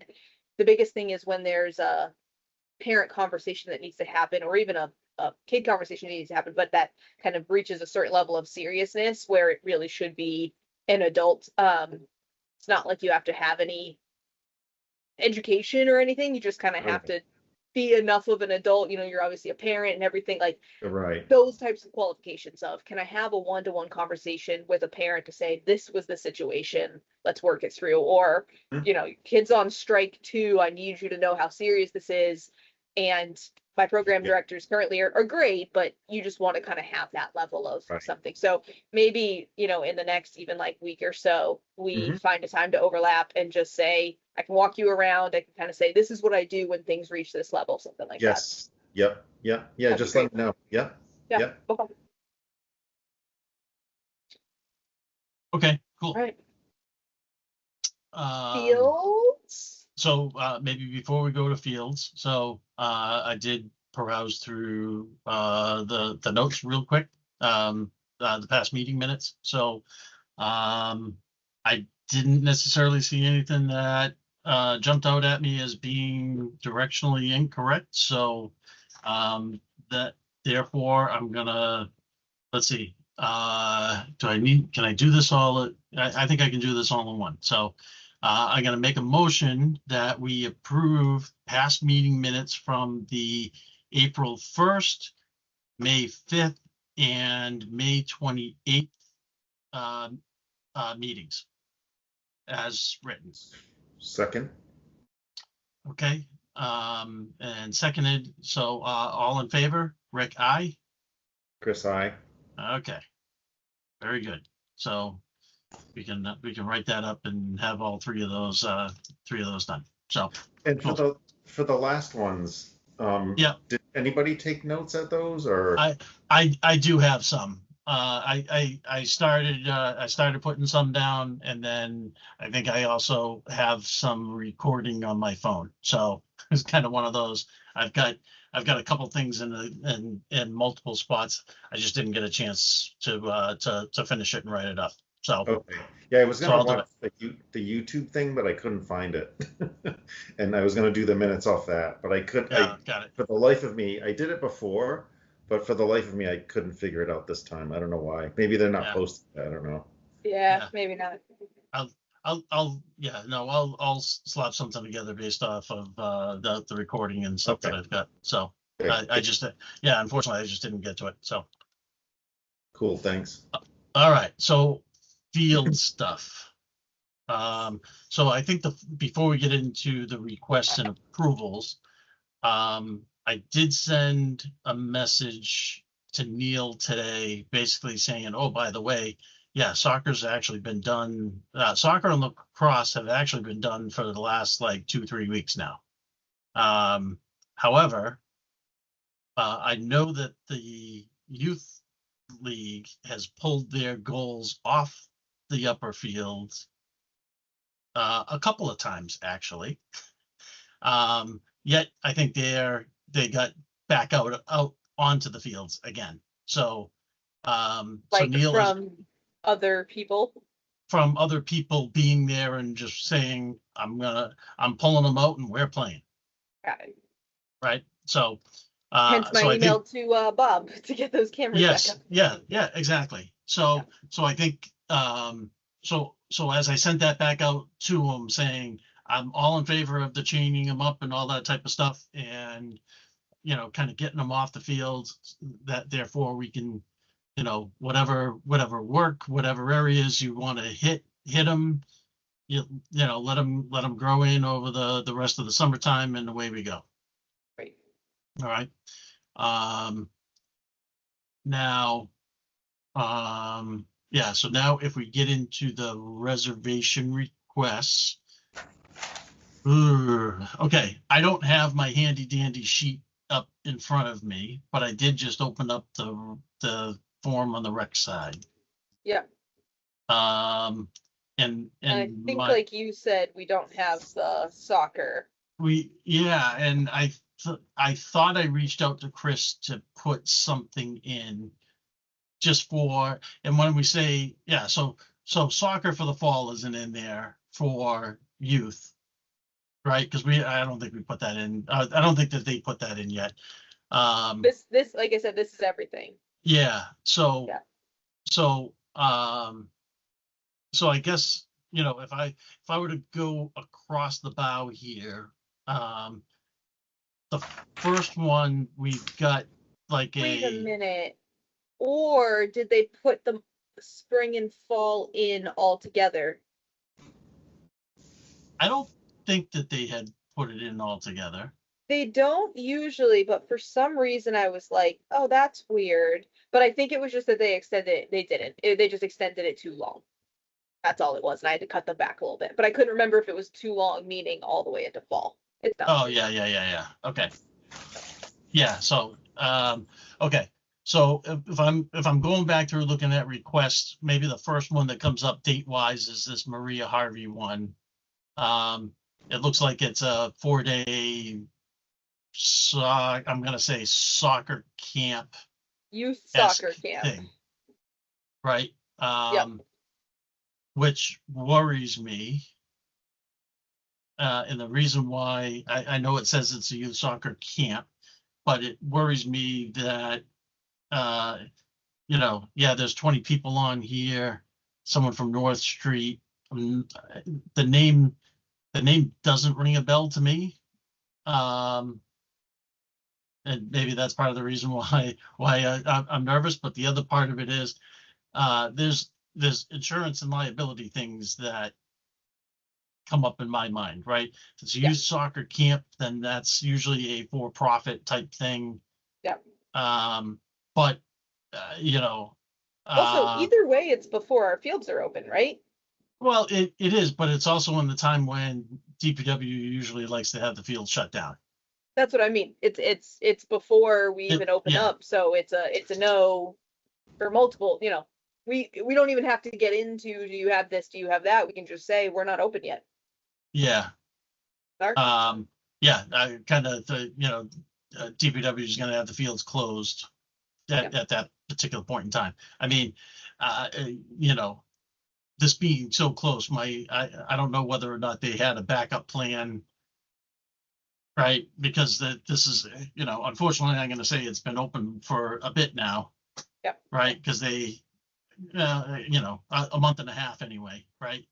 the biggest thing is when there's a parent conversation that needs to happen, or even a kid conversation that needs to happen, but that kind of reaches a certain level of seriousness where it really should be an adult. It's not like you have to have any education or anything. You just kind of have to be enough of an adult. You're obviously a parent and everything, like Right. those types of qualifications of, can I have a one-to-one conversation with a parent to say, this was the situation, let's work it through, or kids on strike too, I need you to know how serious this is. And my program directors currently are great, but you just want to kind of have that level of something. So maybe, in the next even like week or so, we find a time to overlap and just say, I can walk you around. I can kind of say, this is what I do when things reach this level, something like that. Yes. Yep. Yeah. That'd Just be let me know. Yeah. Yeah. Okay. okay, cool. All right. Fields? So maybe before we go to fields, so I did peruse through the notes real quick, the past meeting minutes. So I didn't necessarily see anything that jumped out at me as being directionally incorrect. So that therefore I'm gonna, let's see, can I do this all? I think I can do this all in one. So I'm gonna make a motion that we approve past meeting minutes from the April 1st, May 5th, and May 28th meetings as written. Second. Okay, and seconded. So all in favor? Rick, aye? Chris, I. Okay, very good. So we can write that up and have all three of those done. So And cool. for the last ones, Yeah. did anybody take notes at those, or? I do have some. I started putting some down, and then I think I also have some recording on my phone. So it's kind of one of those. I've got a couple things in multiple spots. I just didn't get a chance to finish it and write it up. So Okay. Yeah, I was So gonna I'll do watch the YouTube thing, but I couldn't find it. And I was gonna do the minutes off that, but I couldn't. yeah, got it. For the life of me, I did it before, but for the life of me, I couldn't figure it out this time. I don't know why. Maybe they're not Yeah. posted. I don't know. Yeah, Yeah. maybe not. I'll slap something together based off of the recording and stuff that Okay. I've got. So Okay. I just unfortunately I just didn't get to it. So Cool. Thanks. all right, so field stuff. So I think before we get into the requests and approvals, I did send a message to Neil today, basically saying, oh, by the way, yeah, soccer's actually been done. Soccer and lacrosse have actually been done for the last like 2-3 weeks now. However, I know that the youth league has pulled their goals off the upper fields a couple of times actually. Yet I think they got back out onto the fields again. So so Like Neil from other people. from other people being there and just saying, I'm pulling them out and we're playing, Got it. right? So Hence my so I email think to Bob to get those cameras back yes, up. yeah, exactly. So I think so as I sent that back out to him saying I'm all in favor of the chaining them up and all that type of stuff, and kind of getting them off the field, that therefore we can, whatever work, whatever areas you want to hit them, let them grow in over the rest of the summertime, and away we go. Right. All right. Now, yeah, so now if we get into the reservation requests, okay, I don't have my handy dandy sheet up in front of me, but I did just open up the form on the rec side. Yeah. And I think like you said, we don't have the soccer. and I thought I reached out to Chris to put something in just for, and when we say, yeah, so soccer for the fall isn't in there for youth, right? Because I don't think we put that in. I don't think that they put that in yet. This like I said, this is everything. Yeah. So Yeah. so so I guess if I were to go across the bow here, the first one we've got like Wait a minute. Or did they put the spring and fall in all together? I don't think that they had put it in all together. They don't usually, but for some reason I was like, oh, that's weird. But I think it was just that they extended it. They didn't. They just extended it too long. That's all it was. And I had to cut them back a little bit. But I couldn't remember if it was too long, meaning all the way into fall. It's not. Oh, yeah. Okay. Yeah, so, okay. So if I'm going back through looking at requests, maybe the first one that comes up date wise is this Maria Harvey one. It looks like it's a 4-day I'm gonna say soccer camp Youth esque soccer camp. thing, right? Yep. Which worries me. And the reason why I know it says it's a youth soccer camp, but it worries me that, yeah, there's 20 people on here, someone from North Street. The name doesn't ring a bell to me. And maybe that's part of the reason why I'm nervous. But the other part of it is, there's insurance and liability things that come up in my mind, right? If it's a Yeah. youth soccer camp, then that's usually a for-profit type thing. Yep. But Also, either way, it's before our fields are open, right? well, it is, but it's also in the time when DPW usually likes to have the field shut down. That's what I mean. It's before we even open yeah. up, so it's a no for multiple. We don't even have to get into, do you have this, do you have that? We can just say we're not open yet. Yeah. Mark? Yeah, I kind of, DPW is going to have the fields closed at that particular point in time. I mean, this being so close, I don't know whether or not they had a backup plan, right? Because this is, unfortunately, I'm going to say it's been open for a bit now. Yep. Right, because they, a month and a half anyway, right?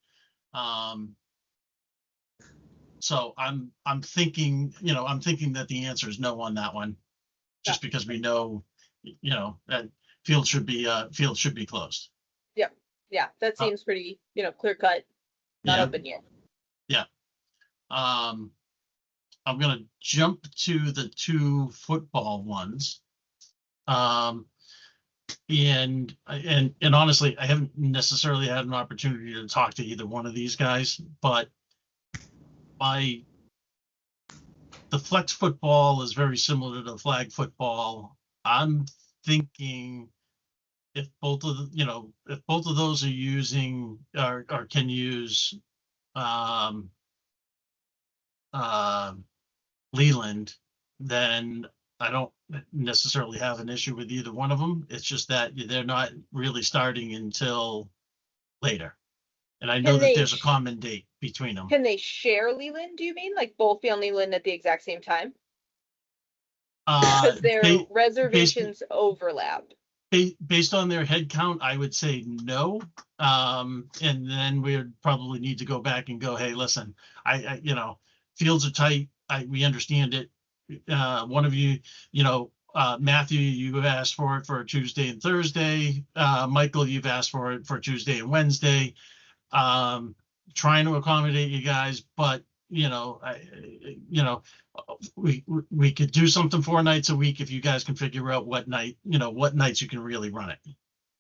So I'm thinking, that the answer is no on that one, just because we know, that field should be closed. Yeah, that seems pretty, clear cut. Not Yeah. open yet. Yeah. I'm gonna jump to the 2 football ones. And honestly, I haven't necessarily had an opportunity to talk to either one of these guys, but the flex football is very similar to the flag football. I'm thinking if both of those are using or can use Leland, then I don't necessarily have an issue with either one of them. It's just that they're not really starting until later. And I know Can that they there's a common date between them. Can they share Leland, do you mean? Like both be on Leland at the exact same time? Because their reservations overlap. Based on their head count, I would say no. And then we would probably need to go back and go, hey, listen, I fields are tight. We understand it. One of you, Matthew, you have asked for it for Tuesday and Thursday. Michael, you've asked for it for Tuesday and Wednesday. Trying to accommodate you guys, but we could do something 4 nights a week if you guys can figure out what nights you can really run it.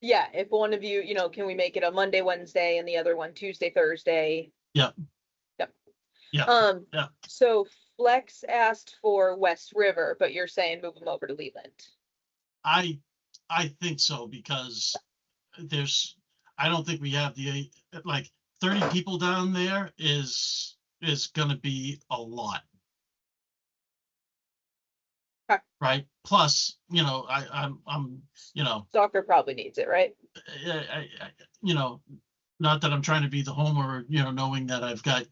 Yeah, if one of you, can we make it a Monday, Wednesday, and the other one Tuesday, Thursday? Yep. Yeah. So Flex asked for West River, but you're saying move them over to Leland. I think so, because I don't think we have 30 people down there is gonna be a lot. Okay. Right. Plus, I'm soccer probably needs it, right? Not that I'm trying to be the homer, knowing that I've got,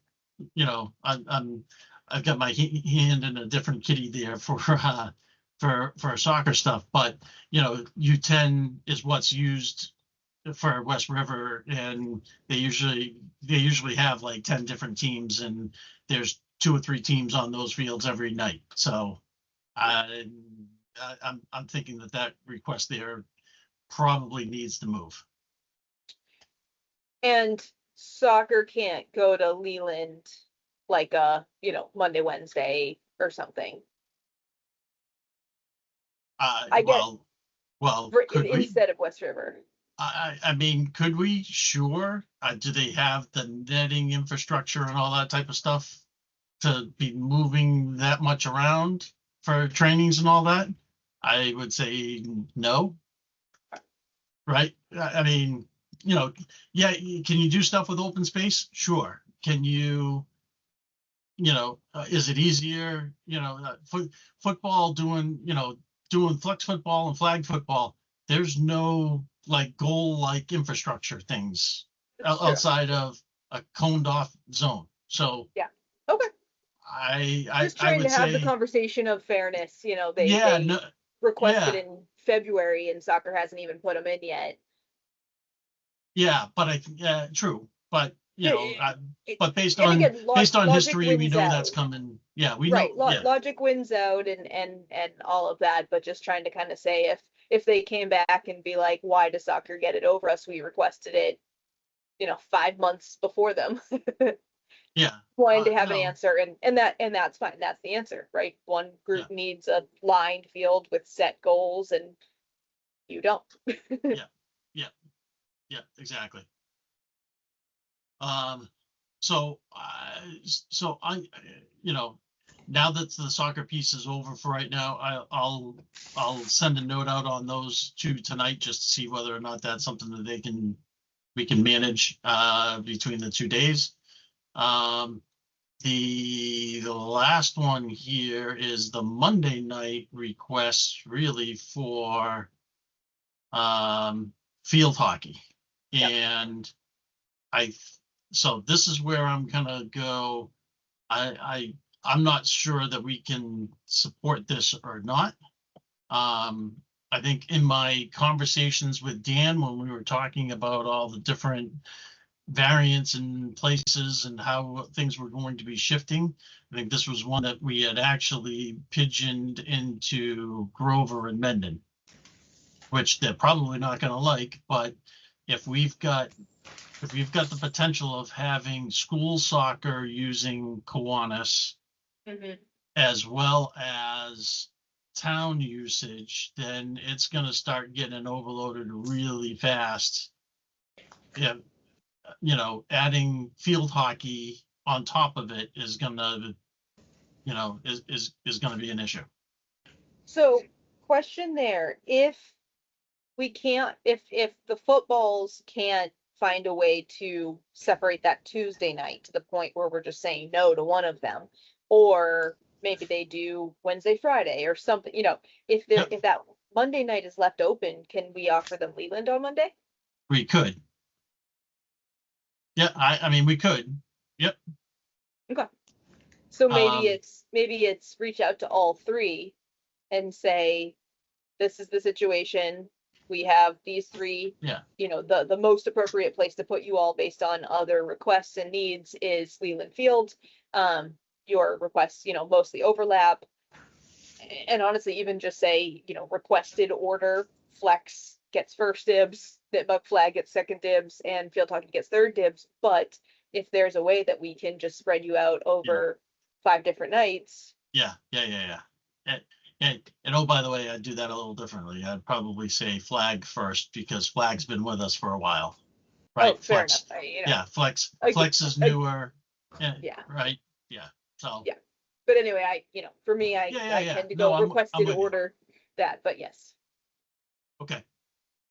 I've got my hand in a different kitty there for soccer stuff, but U10 is what's used for West River, and they usually have like 10 different teams, and there's 2 or 3 teams on those fields every night. So I'm thinking that request there probably needs to move. And soccer can't go to Leland like Monday, Wednesday or something. Instead of West River. I mean, could we? Sure. Do they have the netting infrastructure and all that type of stuff to be moving that much around for trainings and all that? I would say no. Right? I mean, yeah, can you do stuff with open space? Sure. Can you is it easier, football doing, doing flex football and flag football? There's no like goal like infrastructure things That's true. outside of a coned off zone. So Yeah. Okay. I Just trying would to have the say, conversation of fairness. They yeah, no, requested yeah, in February and soccer hasn't even put them in yet. yeah, but true, but It- it- but based and on again, logic history, we wins know that's out. coming. Yeah, we know. Right. Yeah, Logic wins out and all of that, but just trying to kind of say if they came back and be like, why does soccer get it over us? We requested it, 5 months before them. yeah, Wanting to have an no, answer and that's fine. That's the answer, right? One yeah, group needs a lined field with set goals and you don't. yeah, yeah, yeah, exactly. Um, so you know, now that the soccer piece is over for right now, I'll send a note out on those two tonight just to see whether or not that's something that we can manage between the 2 days. The last one here is the Monday night request really for field hockey. Yep. And so this is where I'm gonna go. I'm not sure that we can support this or not. I think in my conversations with Dan, when we were talking about all the different variants and places and how things were going to be shifting, I think this was one that we had actually pigeoned into Grover and Mendon, which they're probably not going to like. But if we've got the potential of having school soccer using Kiwanis Mhm. as well as town usage, then it's going to start getting overloaded really fast. Yeah, adding field hockey on top of it is going to, is going to be an issue. So, question there, if we can't, if the footballs can't find a way to separate that Tuesday night to the point where we're just saying no to one of them, or maybe they do Wednesday, Friday or something, if Yep, if that Monday night is left open, can we offer them Leland on Monday? we could. Yeah, I mean, we could. Yep. Okay. So maybe Um, it's reach out to all three and say, this is the situation. We have these three, yeah, the most appropriate place to put you all based on other requests and needs is Leland Field. Your requests, mostly overlap. And honestly, even just say, requested order, Flex gets first dibs, that Buck Flag gets second dibs, and Field Hockey gets third dibs. But if there's a way that we can just spread you out over 5 different nights. yeah. And oh, by the way, I'd do that a little differently. I'd probably say Flag first because Flag's been with us for a while, right? Oh, fair Flex, enough. yeah, Flex is I, newer, yeah. right? Yeah. So Yeah. But anyway, for me, I yeah. tend to No, go I'm requested with you. order that, but yes. Okay.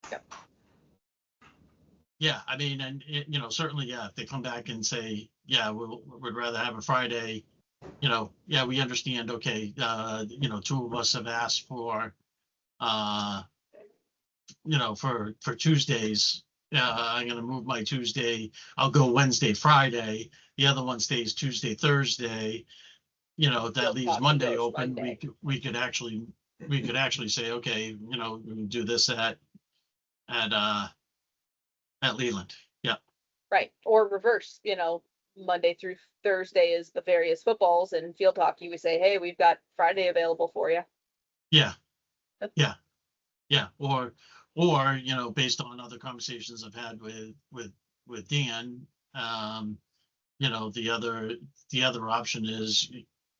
Yep. Yeah, I mean, and certainly, yeah, if they come back and say, yeah, we'd rather have a Friday, yeah, we understand. Okay, two of us have asked for, for Tuesdays. I'm gonna move my Tuesday. I'll go Wednesday, Friday. The other one stays Tuesday, Thursday. That Field leaves Hockey Monday goes open. Monday. We could actually say, okay, we can do this at Leland. Yeah. Right. Or reverse, Monday through Thursday is the various footballs, and Field Hockey, we say, hey, we've got Friday available for you. Yeah. Yeah. Or based on other conversations I've had with Dan, the other option is,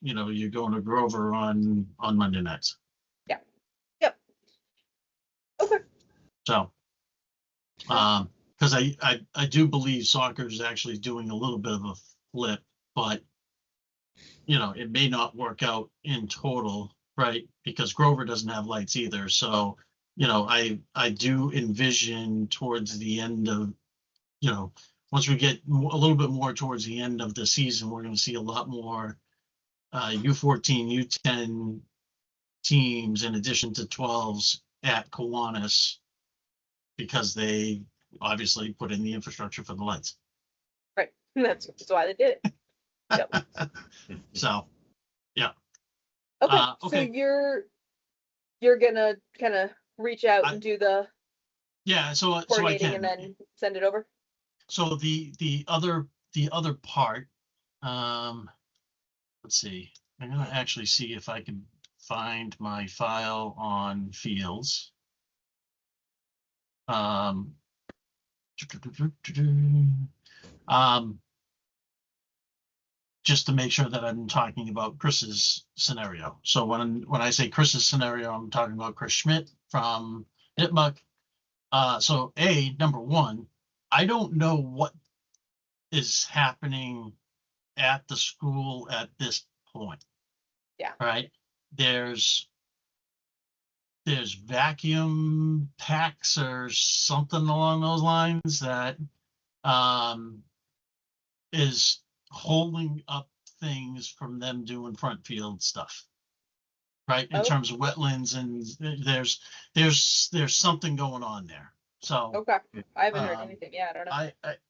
you're going to Grover on Monday nights. Yeah. Yep. Okay. So, because I do believe soccer is actually doing a little bit of a flip, but it may not work out in total, right? Because Grover doesn't have lights either. So, I do envision towards the end of, once we get a little bit more towards the end of the season, we're going to see a lot more U14, U10 teams in addition to 12s at Kiwanis, because they obviously put in the infrastructure for the lights. Right. That's why they did it. Yep. So, Okay. So okay. you're gonna kind of reach out and do the yeah, so I coordinating can. and then send it over. So the other part, let's see. I'm gonna actually see if I can find my file on Fields. Just to make sure that I'm talking about Chris's scenario. So when I say Chris's scenario, I'm talking about Chris Schmidt from Nipmuc. So number one, I don't know what is happening at the school at this point. Yeah. All right. There's vacuum packs or something along those lines that is holding up things from them doing front field stuff, right? In terms of wetlands, and there's something going on there. So Okay. I haven't heard anything. Yeah, I don't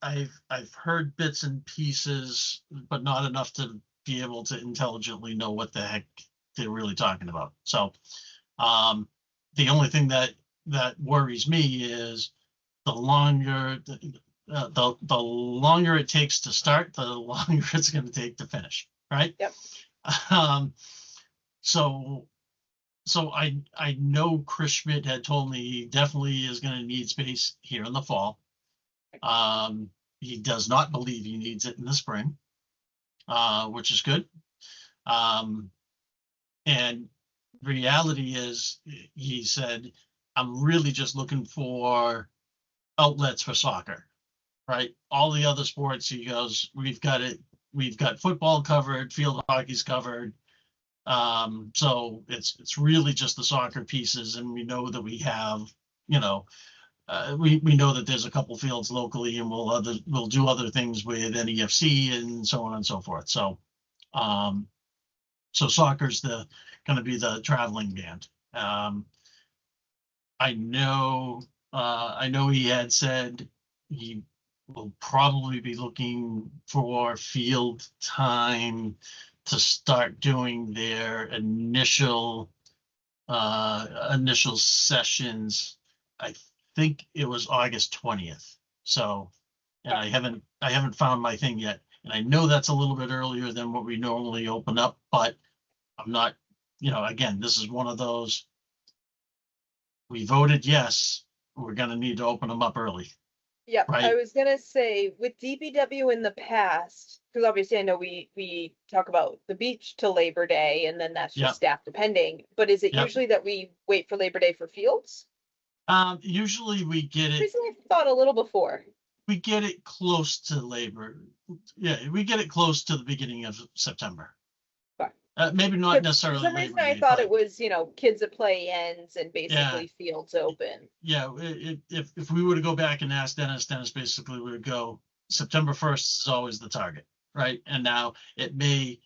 know. I've heard bits and pieces, but not enough to be able to intelligently know what the heck they're really talking about. So the only thing that worries me is the longer the longer it takes to start, the longer it's going to take to finish, right? Yep. So I know Chris Schmidt had told me he definitely is going to need space here in the fall. He does not believe he needs it in the spring, which is good. And reality is, he said, I'm really just looking for outlets for soccer, right? All the other sports, he goes, we've got football covered, field hockey's covered. So it's really just the soccer pieces, and we know that we have, we know that there's a couple fields locally, and we'll do other things with NEFC and so on and so forth. So so soccer's going to be the traveling band. I know he had said he will probably be looking for field time to start doing their initial sessions. I think it was August 20th. So, and I haven't found my thing yet. And I know that's a little bit earlier than what we normally open up, but I'm not, again, this is one of those, we voted yes, we're going to need to open them up early. Yeah, right? I was gonna say with DPW in the past, because obviously I know we talk about the beach till Labor Day, and then that's just Yep. staff depending. But is it Yep. usually that we wait for Labor Day for fields? Usually we get it. Recently, I thought a little before. We get it close to Labor. Yeah, we get it close to the beginning of September. Fine. Maybe not For necessarily some reason, Labor I Day, thought but it was kids at play ends and basically fields open. yeah, if we were to go back and ask Dennis basically would go September 1st is always the target, right? And now it may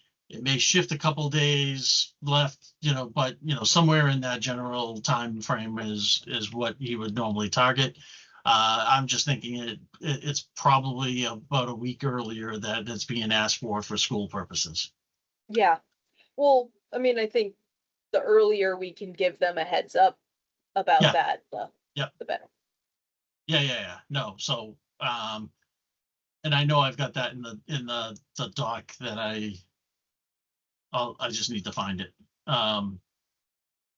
shift a couple days left, but somewhere in that general time frame is what he would normally target. I'm just thinking it's probably about a week earlier that it's being asked for school purposes. Yeah. Well, I mean, I think the earlier we can give them a heads up about Yeah. that, the better. Yeah. No, so and I know I've got that in the doc that I just need to find it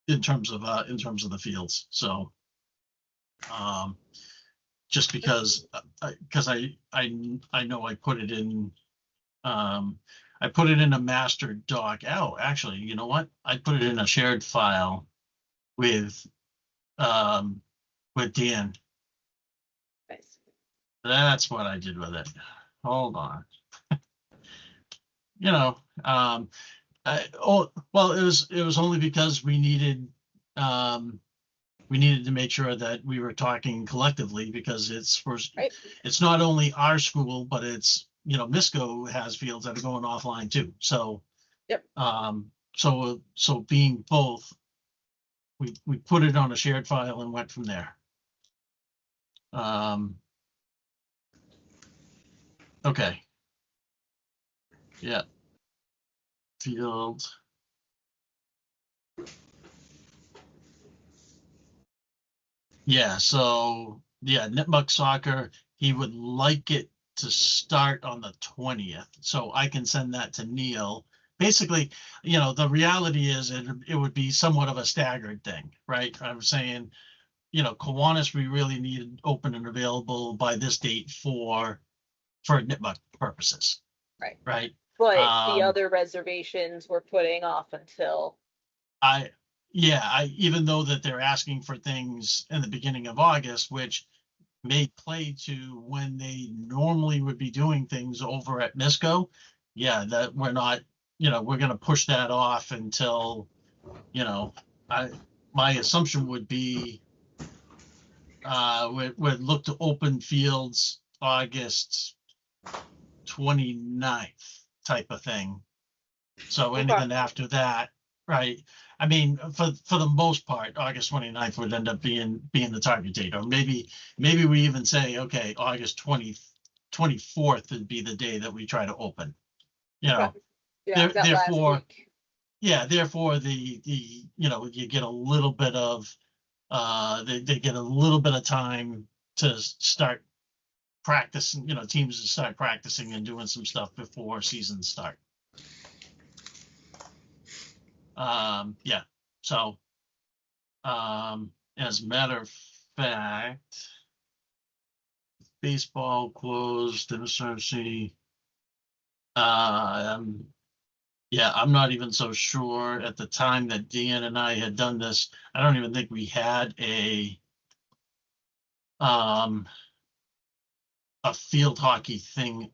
in terms of the fields. So just because I know I put it in a master doc. Oh, actually, you know what? I put it in a shared file with Dan. Nice. That's what I did with it. Hold on. Well, it was only because we needed we needed to make sure that we were talking collectively because Right. it's not only our school, but it's, Misco has fields that are going offline too. So, Yep. so being both, we put it on a shared file and went from there. Okay. Yeah. Field. Yeah, so Nipmuc soccer, he would like it to start on the 20th. So I can send that to Neil. Basically, the reality is it would be somewhat of a staggered thing, right? I'm saying, Kiwanis, we really need open and available by this date for Nipmuc purposes. Right. Right. But the other reservations we're putting off until. Even though that they're asking for things in the beginning of August, which may play to when they normally would be doing things over at Misco, that we're not, we're going to push that off until, my assumption would be we'd look to open fields August 29th type of thing. So anything after that, right? I mean, for the most part, August 29th would end up being the target date, or maybe we even say, okay, August 24th would be the day that we try to open. Yeah, that therefore, last week. Therefore you get a little bit of they get a little bit of time to start practicing, teams to start practicing and doing some stuff before seasons start. So, as a matter of fact, baseball closed, MSRC. I'm not even so sure at the time that Dan and I had done this. I don't even think we had a field hockey thing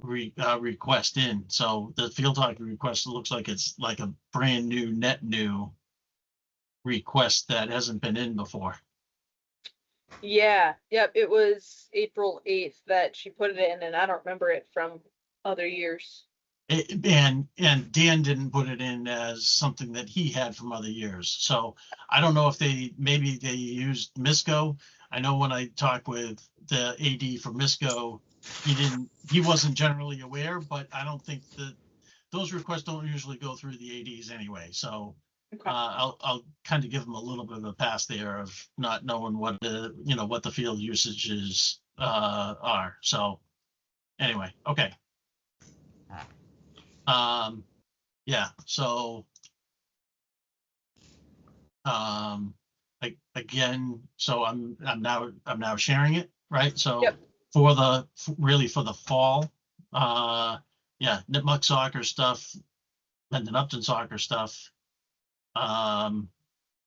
request in. So the field hockey request looks like it's like a brand new, net new request that hasn't been in before. Yeah, yep, it was April 8th that she put it in, and I don't remember it from other years. And Dan didn't put it in as something that he had from other years. So I don't know if maybe they used Misco. I know when I talked with the AD for Misco, he wasn't generally aware, but I don't think that those requests don't usually go through the ADs anyway. So Okay. I'll kind of give them a little bit of a pass there of not knowing what the field usages are. So anyway, okay. So again, so I'm now sharing it, right? So Yep. for the fall, Nipmuc soccer stuff and the Upton soccer stuff,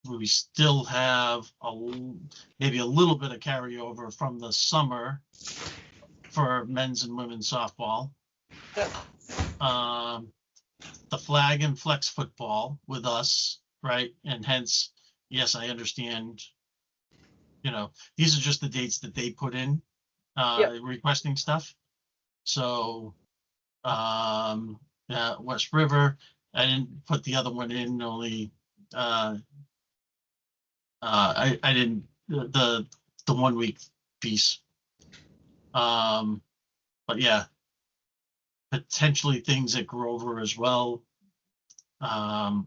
we still have maybe a little bit of carryover from the summer for men's and women's softball. Yep. The flag and flex football with us, right? And hence, yes, I understand, these are just the dates that they put in, requesting stuff. So, West River, I didn't put the other one in, only, I didn't, the 1 week piece. But yeah, potentially things at Grover as well,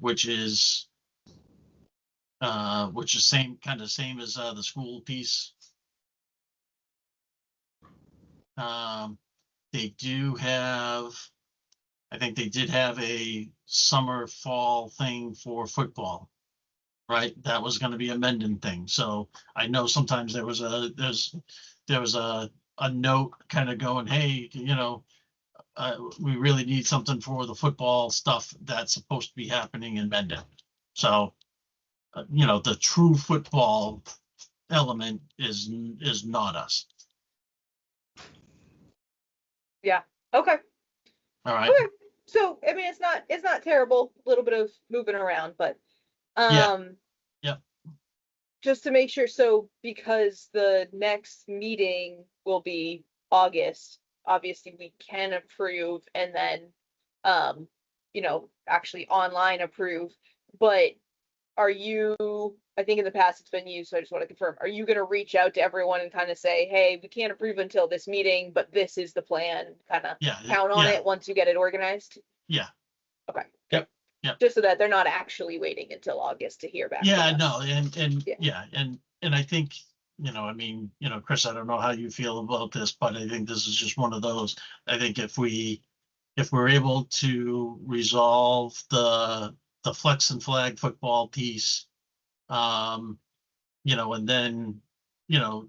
which is same as the school piece. They do have, I think they did have a summer fall thing for football, right? That was going to be a Mendon thing. So I know sometimes there was a note kind of going, hey, we really need something for the football stuff that's supposed to be happening in Mendon. So, the true football element is not us. Yeah. Okay. All right. Okay. So I mean, it's not terrible. A little bit of moving around, but Yeah. Yep. just to make sure, so because the next meeting will be August, obviously we can approve and then, actually online approve, but are you, I think in the past it's been used, so I just want to confirm, are you gonna reach out to everyone and kind of say, hey, we can't approve until this meeting, but this is the plan, kind of Yeah. count on yeah, it once you get it organized? Yeah. Okay. Yep, yep. Just so that they're not actually waiting until August to hear back. from Yeah, us. no, and Yeah. yeah, and I think, I mean, Chris, I don't know how you feel about this, but I think this is just one of those. I think if we're able to resolve the flex and flag football piece, and then,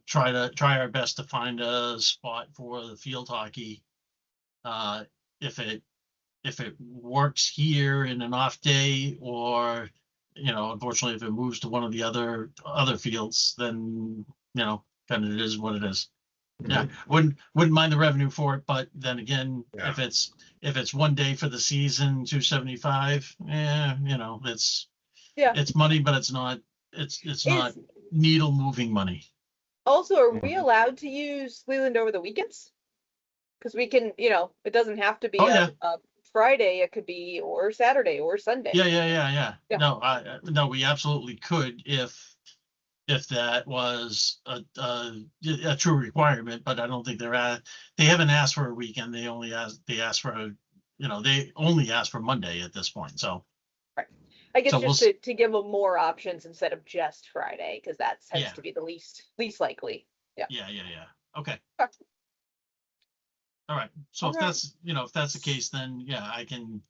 try our best to find a spot for the field hockey. If it works here in an off day, or unfortunately if it moves to one of the other fields, then kind of it is what it is. Yeah, wouldn't mind the revenue for it, but then again, Yeah. if it's one day for the season, 275, Yeah. it's money, but it's not Is needle moving money. also, are we Mhm. allowed to use Leland over the weekends? Because we can, it doesn't have to be Oh, yeah. a Friday, it could be, or Saturday or Sunday. Yeah. Yeah. No, we absolutely could if that was a true requirement, but I don't think they haven't asked for a weekend. They only asked for they only asked for Monday at this point. So I guess So just to give them more options instead of just Friday, because that tends Yeah. to be the least likely. yeah. Okay. Okay. All right. So if Alright. that's the case, then yeah, I can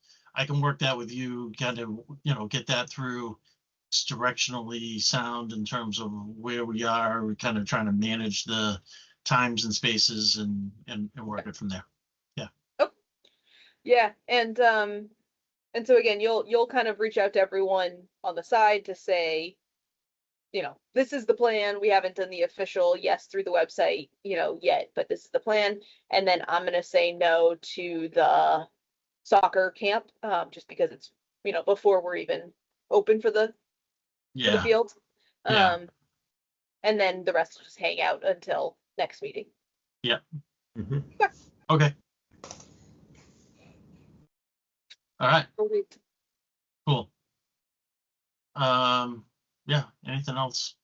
work that with you, kind of, get that through. It's directionally sound in terms of where we are. We're kind of trying to manage the times and spaces and work it from there. Yeah, and so again, you'll kind of reach out to everyone on the side to say, this is the plan. We haven't done the official yes through the website, yet, but this is the plan. And then I'm gonna say no to the soccer camp, just because it's, before we're even open for the Yeah. field. Yeah. And then the rest will just hang out until next meeting. Mhm. Okay. All right. Perfect. Cool. Yeah. Anything else?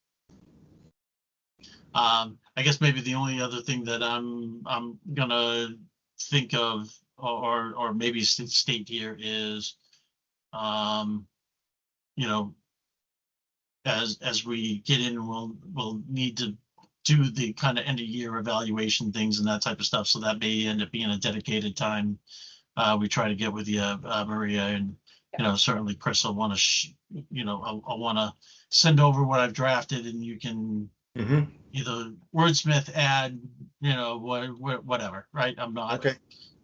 I guess maybe the only other thing that I'm gonna think of, or maybe state here is, you know, as we get in, we'll need to do the kind of end of year evaluation things and that type of stuff. So that may end up being a dedicated time. We try to get with you, Maria, and certainly Chris will want to, I'll want to send over what I've drafted, and you can Mhm. either wordsmith, add, whatever, right? Okay.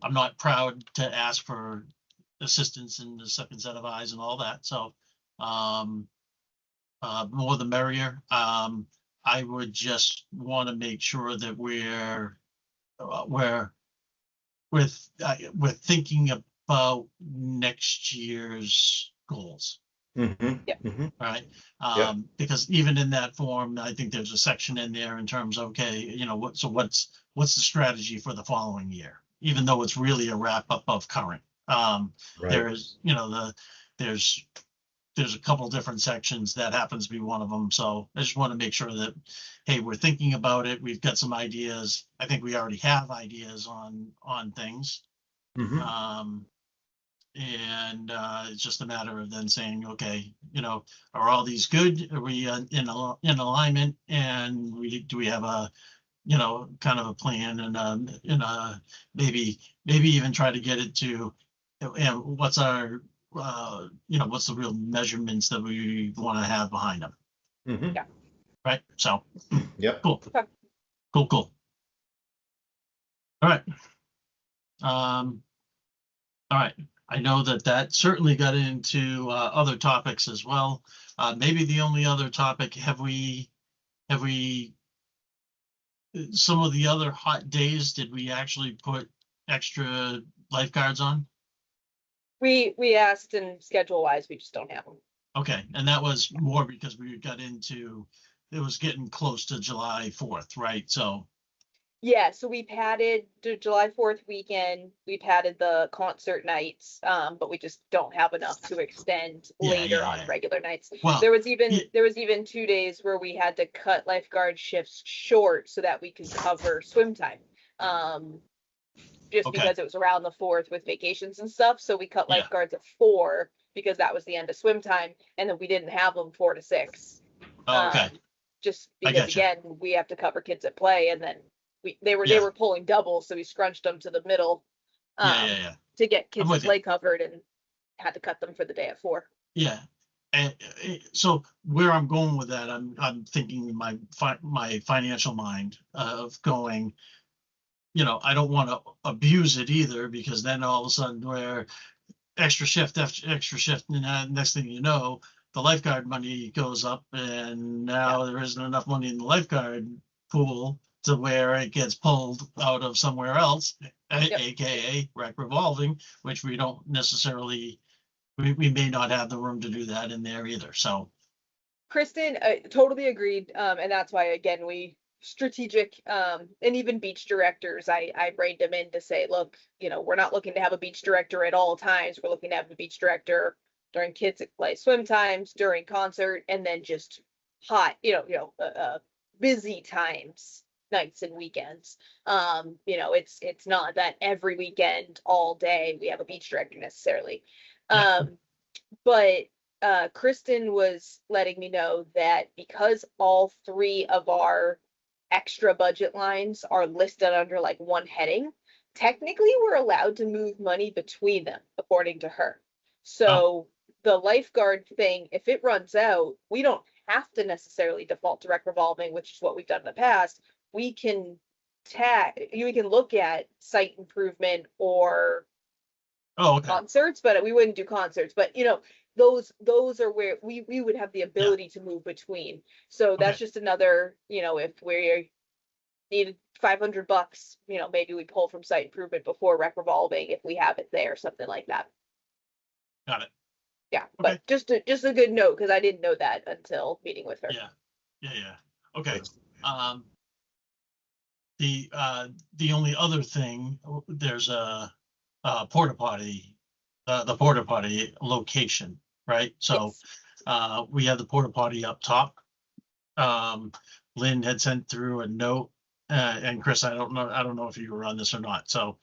I'm not proud to ask for assistance in the second set of eyes and all that. So, more the merrier. I would just want to make sure that we're thinking about next year's goals. Mhm. Yep. Mhm. Right. Yeah. Because even in that form, I think there's a section in there in terms of, okay, what's the strategy for the following year, even though it's really a wrap up of current. Right. There's a couple different sections that happens to be one of them. So I just want to make sure that, hey, we're thinking about it. We've got some ideas. I think we already have ideas on things. Mhm. And it's just a matter of then saying, okay, are all these good? Are we in alignment? And do we have a, kind of a plan, and maybe even try to get it to, and what's our, what's the real measurements that we want to have behind them, Mhm. Yeah. right? So, Yep. cool. Okay. Cool. All right. All right. I know that certainly got into other topics as well. Maybe the only other topic, have we some of the other hot days, did we actually put extra lifeguards on? We asked, and schedule wise, we just don't have them. Okay, and that was more because we got into it was getting close to July 4th, right? So, Yeah, so we padded the July 4th weekend, we padded the concert nights, but we just don't have enough to extend Yeah, later yeah, on yeah. regular nights. well, There was even yeah, there was even 2 days where we had to cut lifeguard shifts short so that we could cover swim time. Um, just okay, because it was around the 4th with vacations and stuff, so we cut yeah, lifeguards at 4 because that was the end of swim time, and then we didn't have them 4 to 6. oh, okay, Just I because get you. again, we have to cover kids at play, and then they Yeah, were pulling doubles, so we scrunched them to the middle yeah, yeah, yeah. to get I'm kids at with you. play covered, and had to cut them for the day at 4. Yeah. And so where I'm going with that, I'm thinking in my financial mind of going, I don't want to abuse it either, because then all of a sudden we're extra shift after extra shift, and next thing you know, the lifeguard money goes up, and now there isn't enough money in the lifeguard pool to where it gets pulled out of somewhere else, Yep. aka rec revolving, which we don't necessarily, we may not have the room to do that in there either. So, Kristen, totally agreed. And that's why, again, we strategic, and even beach directors, I reined them in to say, look, we're not looking to have a beach director at all times. We're looking to have a beach director during kids at play swim times, during concert, and then just hot, busy times, nights and weekends. It's not that every weekend, all day, we have a beach director necessarily. yeah. But Kristen was letting me know that because all 3 of our extra budget lines are listed under like one heading, technically we're allowed to move money between them, according to her. Oh, So the lifeguard thing, if it runs out, we don't have to necessarily default to rec revolving, which is what we've done in the past. We can we can look at site improvement or oh, okay. concerts, but we wouldn't do concerts. But those are where we would have the Yeah. ability to move between. So that's Okay. just another, if we needed $500, maybe we pull from site improvement before rec revolving if we have it there, something like that. Got it. Yeah, Okay. but just a good note because I didn't know that until meeting with her. Yeah. Yeah. Yeah. Okay. That's- Um, the only other thing, there's porta potty, the porta potty location, right? So, Yes. we have the porta potty up top. Lynn had sent through a note, and Chris, I don't know if you were on this or not. So,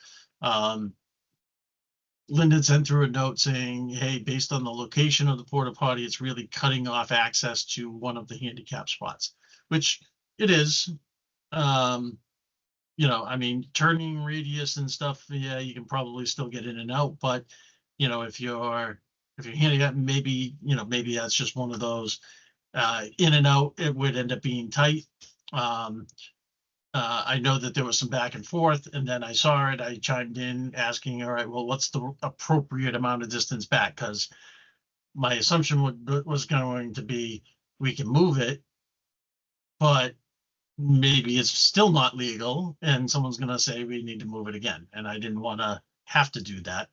Lynn had sent through a note saying, hey, based on the location of the porta potty, it's really cutting off access to one of the handicap spots, which it is. I mean, turning radius and stuff, yeah, you can probably still get in and out, but if you're handicapped, maybe that's just one of those, in and out, it would end up being tight. I know that there was some back and forth, and then I saw it, I chimed in asking, all right, well, what's the appropriate amount of distance back? Because my assumption was going to be, we can move it, but maybe it's still not legal, and someone's going to say we need to move it again. And I didn't want to have to do that.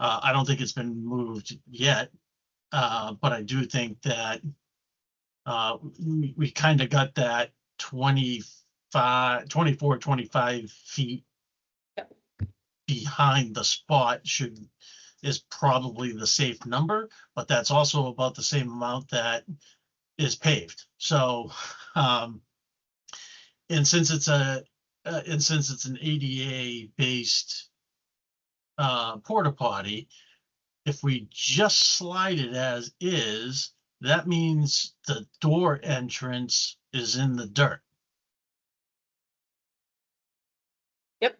I don't think it's been moved yet, but I do think that we kind of got that 24, 25 feet Yep. behind the spot is probably the safe number, but that's also about the same amount that is paved. So, and since it's an ADA based porta potty, if we just slide it as is, that means the door entrance is in the dirt. Yep.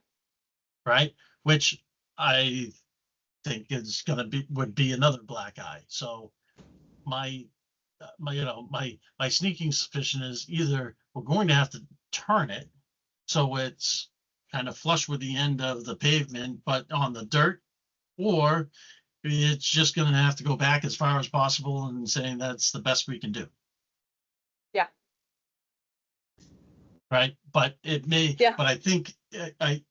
Right? Which I think would be another black eye. So my sneaking suspicion is either we're going to have to turn it so it's kind of flush with the end of the pavement, but on the dirt, or it's just going to have to go back as far as possible and saying that's the best we can do. Yeah. Right. But it may, Yeah. but I think I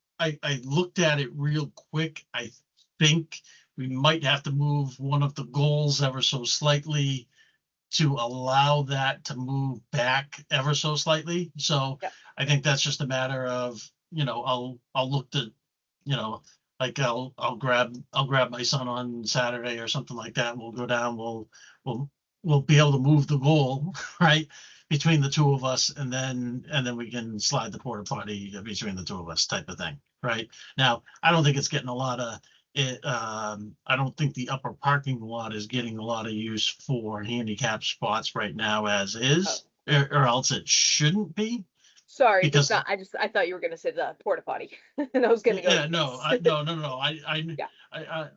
looked at it real quick. I think we might have to move one of the goals ever so slightly to allow that to move back ever so slightly. So Yep. I think that's just a matter of, I'll look to, like I'll grab my son on Saturday or something like that. And we'll go down, we'll be able to move the goal, right? Between the two of us, and then we can slide the porta potty between the two of us type of thing, right? Now, I don't think it's getting a lot of it. I don't think the upper parking lot is getting a lot of use for handicap spots right now as is, or else it shouldn't be. Sorry, Because- I thought you were gonna say the porta potty, and I was gonna go. Yeah, no, no. Yeah.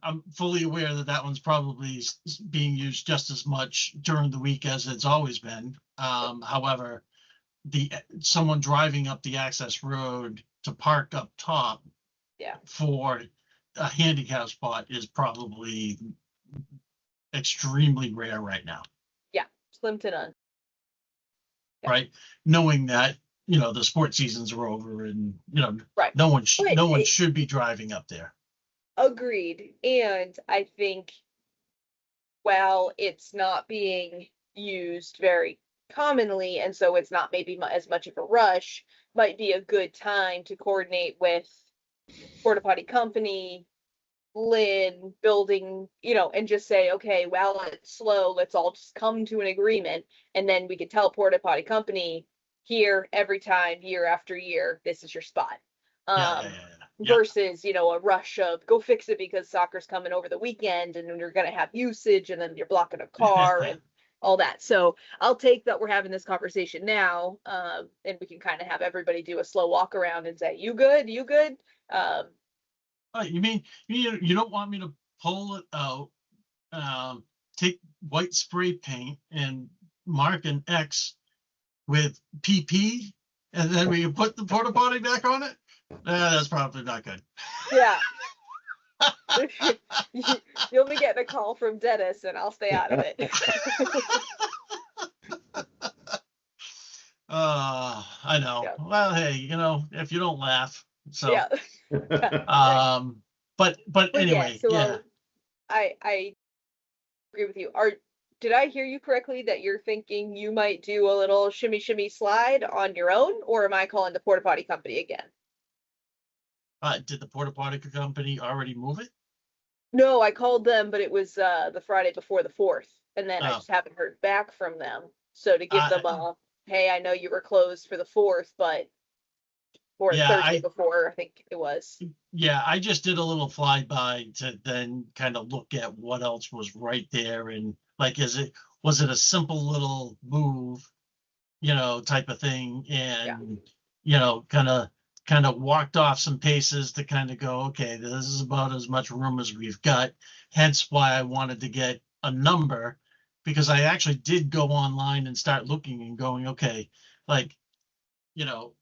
I'm fully aware that that one's probably being used just as much during the week as it's always been. However, someone driving up the access road to park up top. Yeah. For a handicap spot is probably extremely rare right now, Slim to none. Yeah. right? Knowing that, the sports seasons are over and, Right. no one But should be driving up there. Agreed. And I think while it's not being used very commonly, and so it's not maybe as much of a rush, might be a good time to coordinate with porta potty company, Lynn, building, and just say, okay, well, it's slow, let's all just come to an agreement, and then we could tell porta potty company here every time, year after year, this is your spot. Yeah. Versus, a rush of go fix it because soccer's coming over the weekend and you're going to have usage and then you're blocking a car and all that. So I'll take that we're having this conversation now, and we can kind of have everybody do a slow walk around and say, you good? You good? Oh, you mean you don't want me to pull it out, take white spray paint and mark an X with PP, and then we can put the porta potty back on it? That's probably not good. Yeah. You'll be getting a call from Dennis and I'll stay out of it. I know. Yeah. Well, hey, if you don't laugh, so. Yeah. But anyway, so yeah. I agree with you. Did I hear you correctly that you're thinking you might do a little shimmy shimmy slide on your own, or am I calling the porta potty company again? Did the porta potty company already move it? No, I called them, but it was the Friday before the 4th, and then I Oh. just haven't heard back from them. So to give them a, hey, I know you were closed for the 4th, but or Yeah, Thursday before, I think it was. Yeah, I just did a little flyby to then kind of look at what else was right there, and like, was it a simple little move, type of thing, and kind of walked off some paces to kind of go, okay, this is about as much room as we've got. Hence why I wanted to get a number, because I actually did go online and start looking and going, okay, like,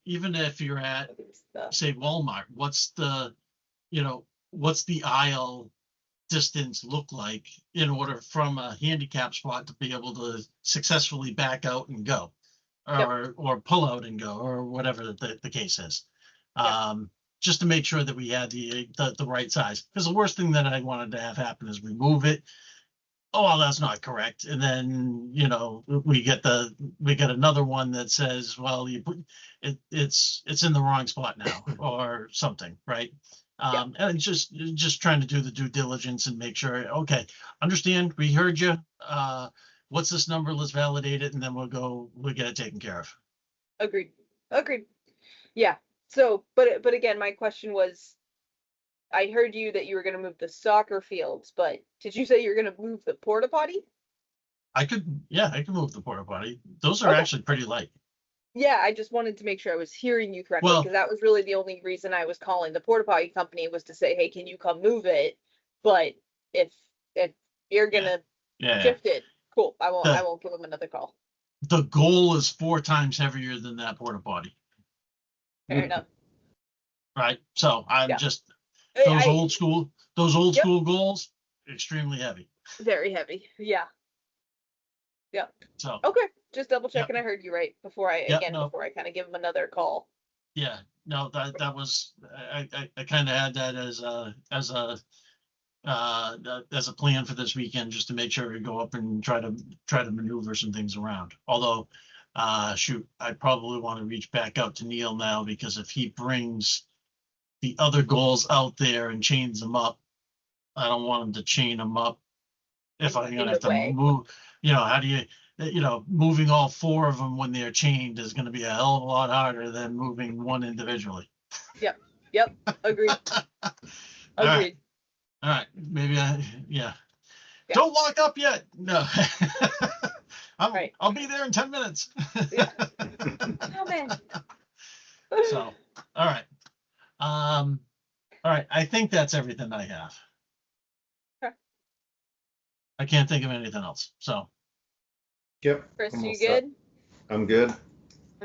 even if you're at, say, Walmart, what's the aisle distance look like in order from a handicap spot to be able to successfully back out and go, or pull out and go, or whatever the case is. Just to make sure that we had the right size, because the worst thing that I wanted to have happen is we move it. Oh, well, that's not correct. And then, we get another one that says, well, you put it's in the wrong spot now or something, right? And just trying to do the due diligence and make sure, okay, understand, we heard you. What's this number? Let's validate it, and then we'll get it taken care of. Agreed. Yeah. So, but again, my question was, I heard you that you were going to move the soccer fields, but did you say you're going to move the porta potty? I could move the porta potty. Those are actually pretty light. Yeah, I just wanted to make sure I was hearing you correctly, because that was really the only reason I was calling the porta potty company, was to say, hey, can you come move it? But if you're gonna shift it, cool. I won't give them another call. The goal is 4 times heavier than that porta potty. Fair enough. Right. So I'm just old school goals, extremely heavy. Very heavy. Yeah. So okay, just double checking I heard you right before I before I kind of give them another call. Yeah, no, that was I kind of had that as a as a plan for this weekend, just to make sure we go up and try to maneuver some things around. Although, shoot, I probably want to reach back out to Neil now, because if he brings the other goals out there and chains them up, I don't want him to chain them up if I'm In gonna the have to way. move. How do you, moving all four of them when they're chained is gonna be a hell of a lot harder than moving one individually. Yep, agreed, All right. agreed. All right, maybe yeah. Yeah. Don't lock up yet. No. Right. I'll be there in 10 minutes. Yeah. Oh, man. So, all right. All right, I think that's everything I have. Okay. I can't think of anything else, so. Yep. Chris, I'm all you set. good? I'm good. All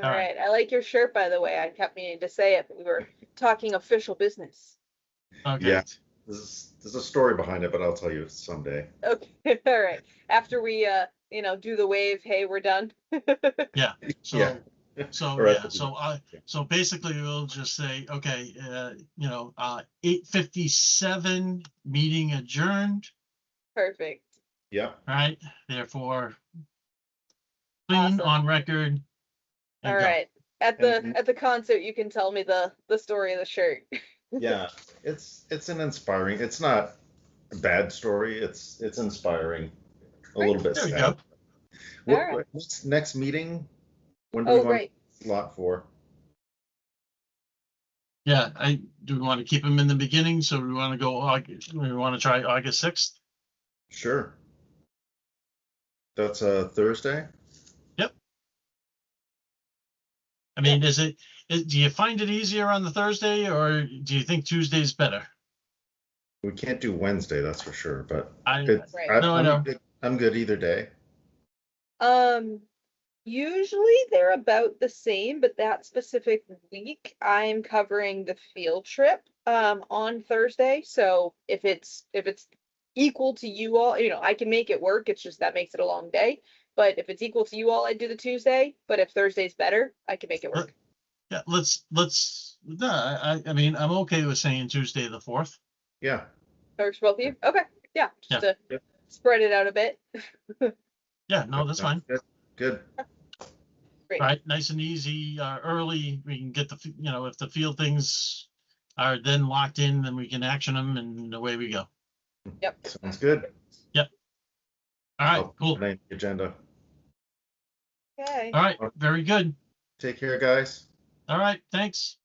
All right. right. I like your shirt, by the way. I kept meaning to say it, but we were talking official business. Okay. Yeah. There's a story behind it, but I'll tell you someday. Okay. All right. After we, do the wave, hey, we're done. So, Yeah. so Or at yeah, the- so basically we'll just say, okay, 8:57, meeting adjourned, Perfect. Yeah. right? Therefore, clean Awesome. on record. and All go. right. At And- the concert, you can tell me the story of the shirt. Yeah. It's an inspiring. It's not a bad story. It's inspiring. A little bit There we sad. go. Alright. What's next meeting? When do we Oh, want right. slot for? Yeah, do we want to keep them in the beginning? So we want to go we want to try August 6th? Sure. That's a Thursday? I mean, do you find it easier on the Thursday, or do you think Tuesday's better? We can't do Wednesday, that's for sure, but I Right. No, I know. I'm good either day. Usually they're about the same, but that specific week I'm covering the field trip on Thursday. So if it's equal to you all, I can make it work. It's just that makes it a long day. But if it's equal to you all, I'd do the Tuesday. But if Thursday's better, I can make it work. Yeah, no, I mean, I'm okay with saying Tuesday the 4th. Yeah. Works for both of you? Okay. Yeah. Just to Yep. spread it out a bit. Yeah, no, that's fine. Good. Great. Right, nice and easy, early. We can get if the field things are then locked in, then we can action them and away we go. Yep. Sounds good. All right, I'll cool. put it on the agenda. Okay. All right, very good. Take care, guys. All right, thanks.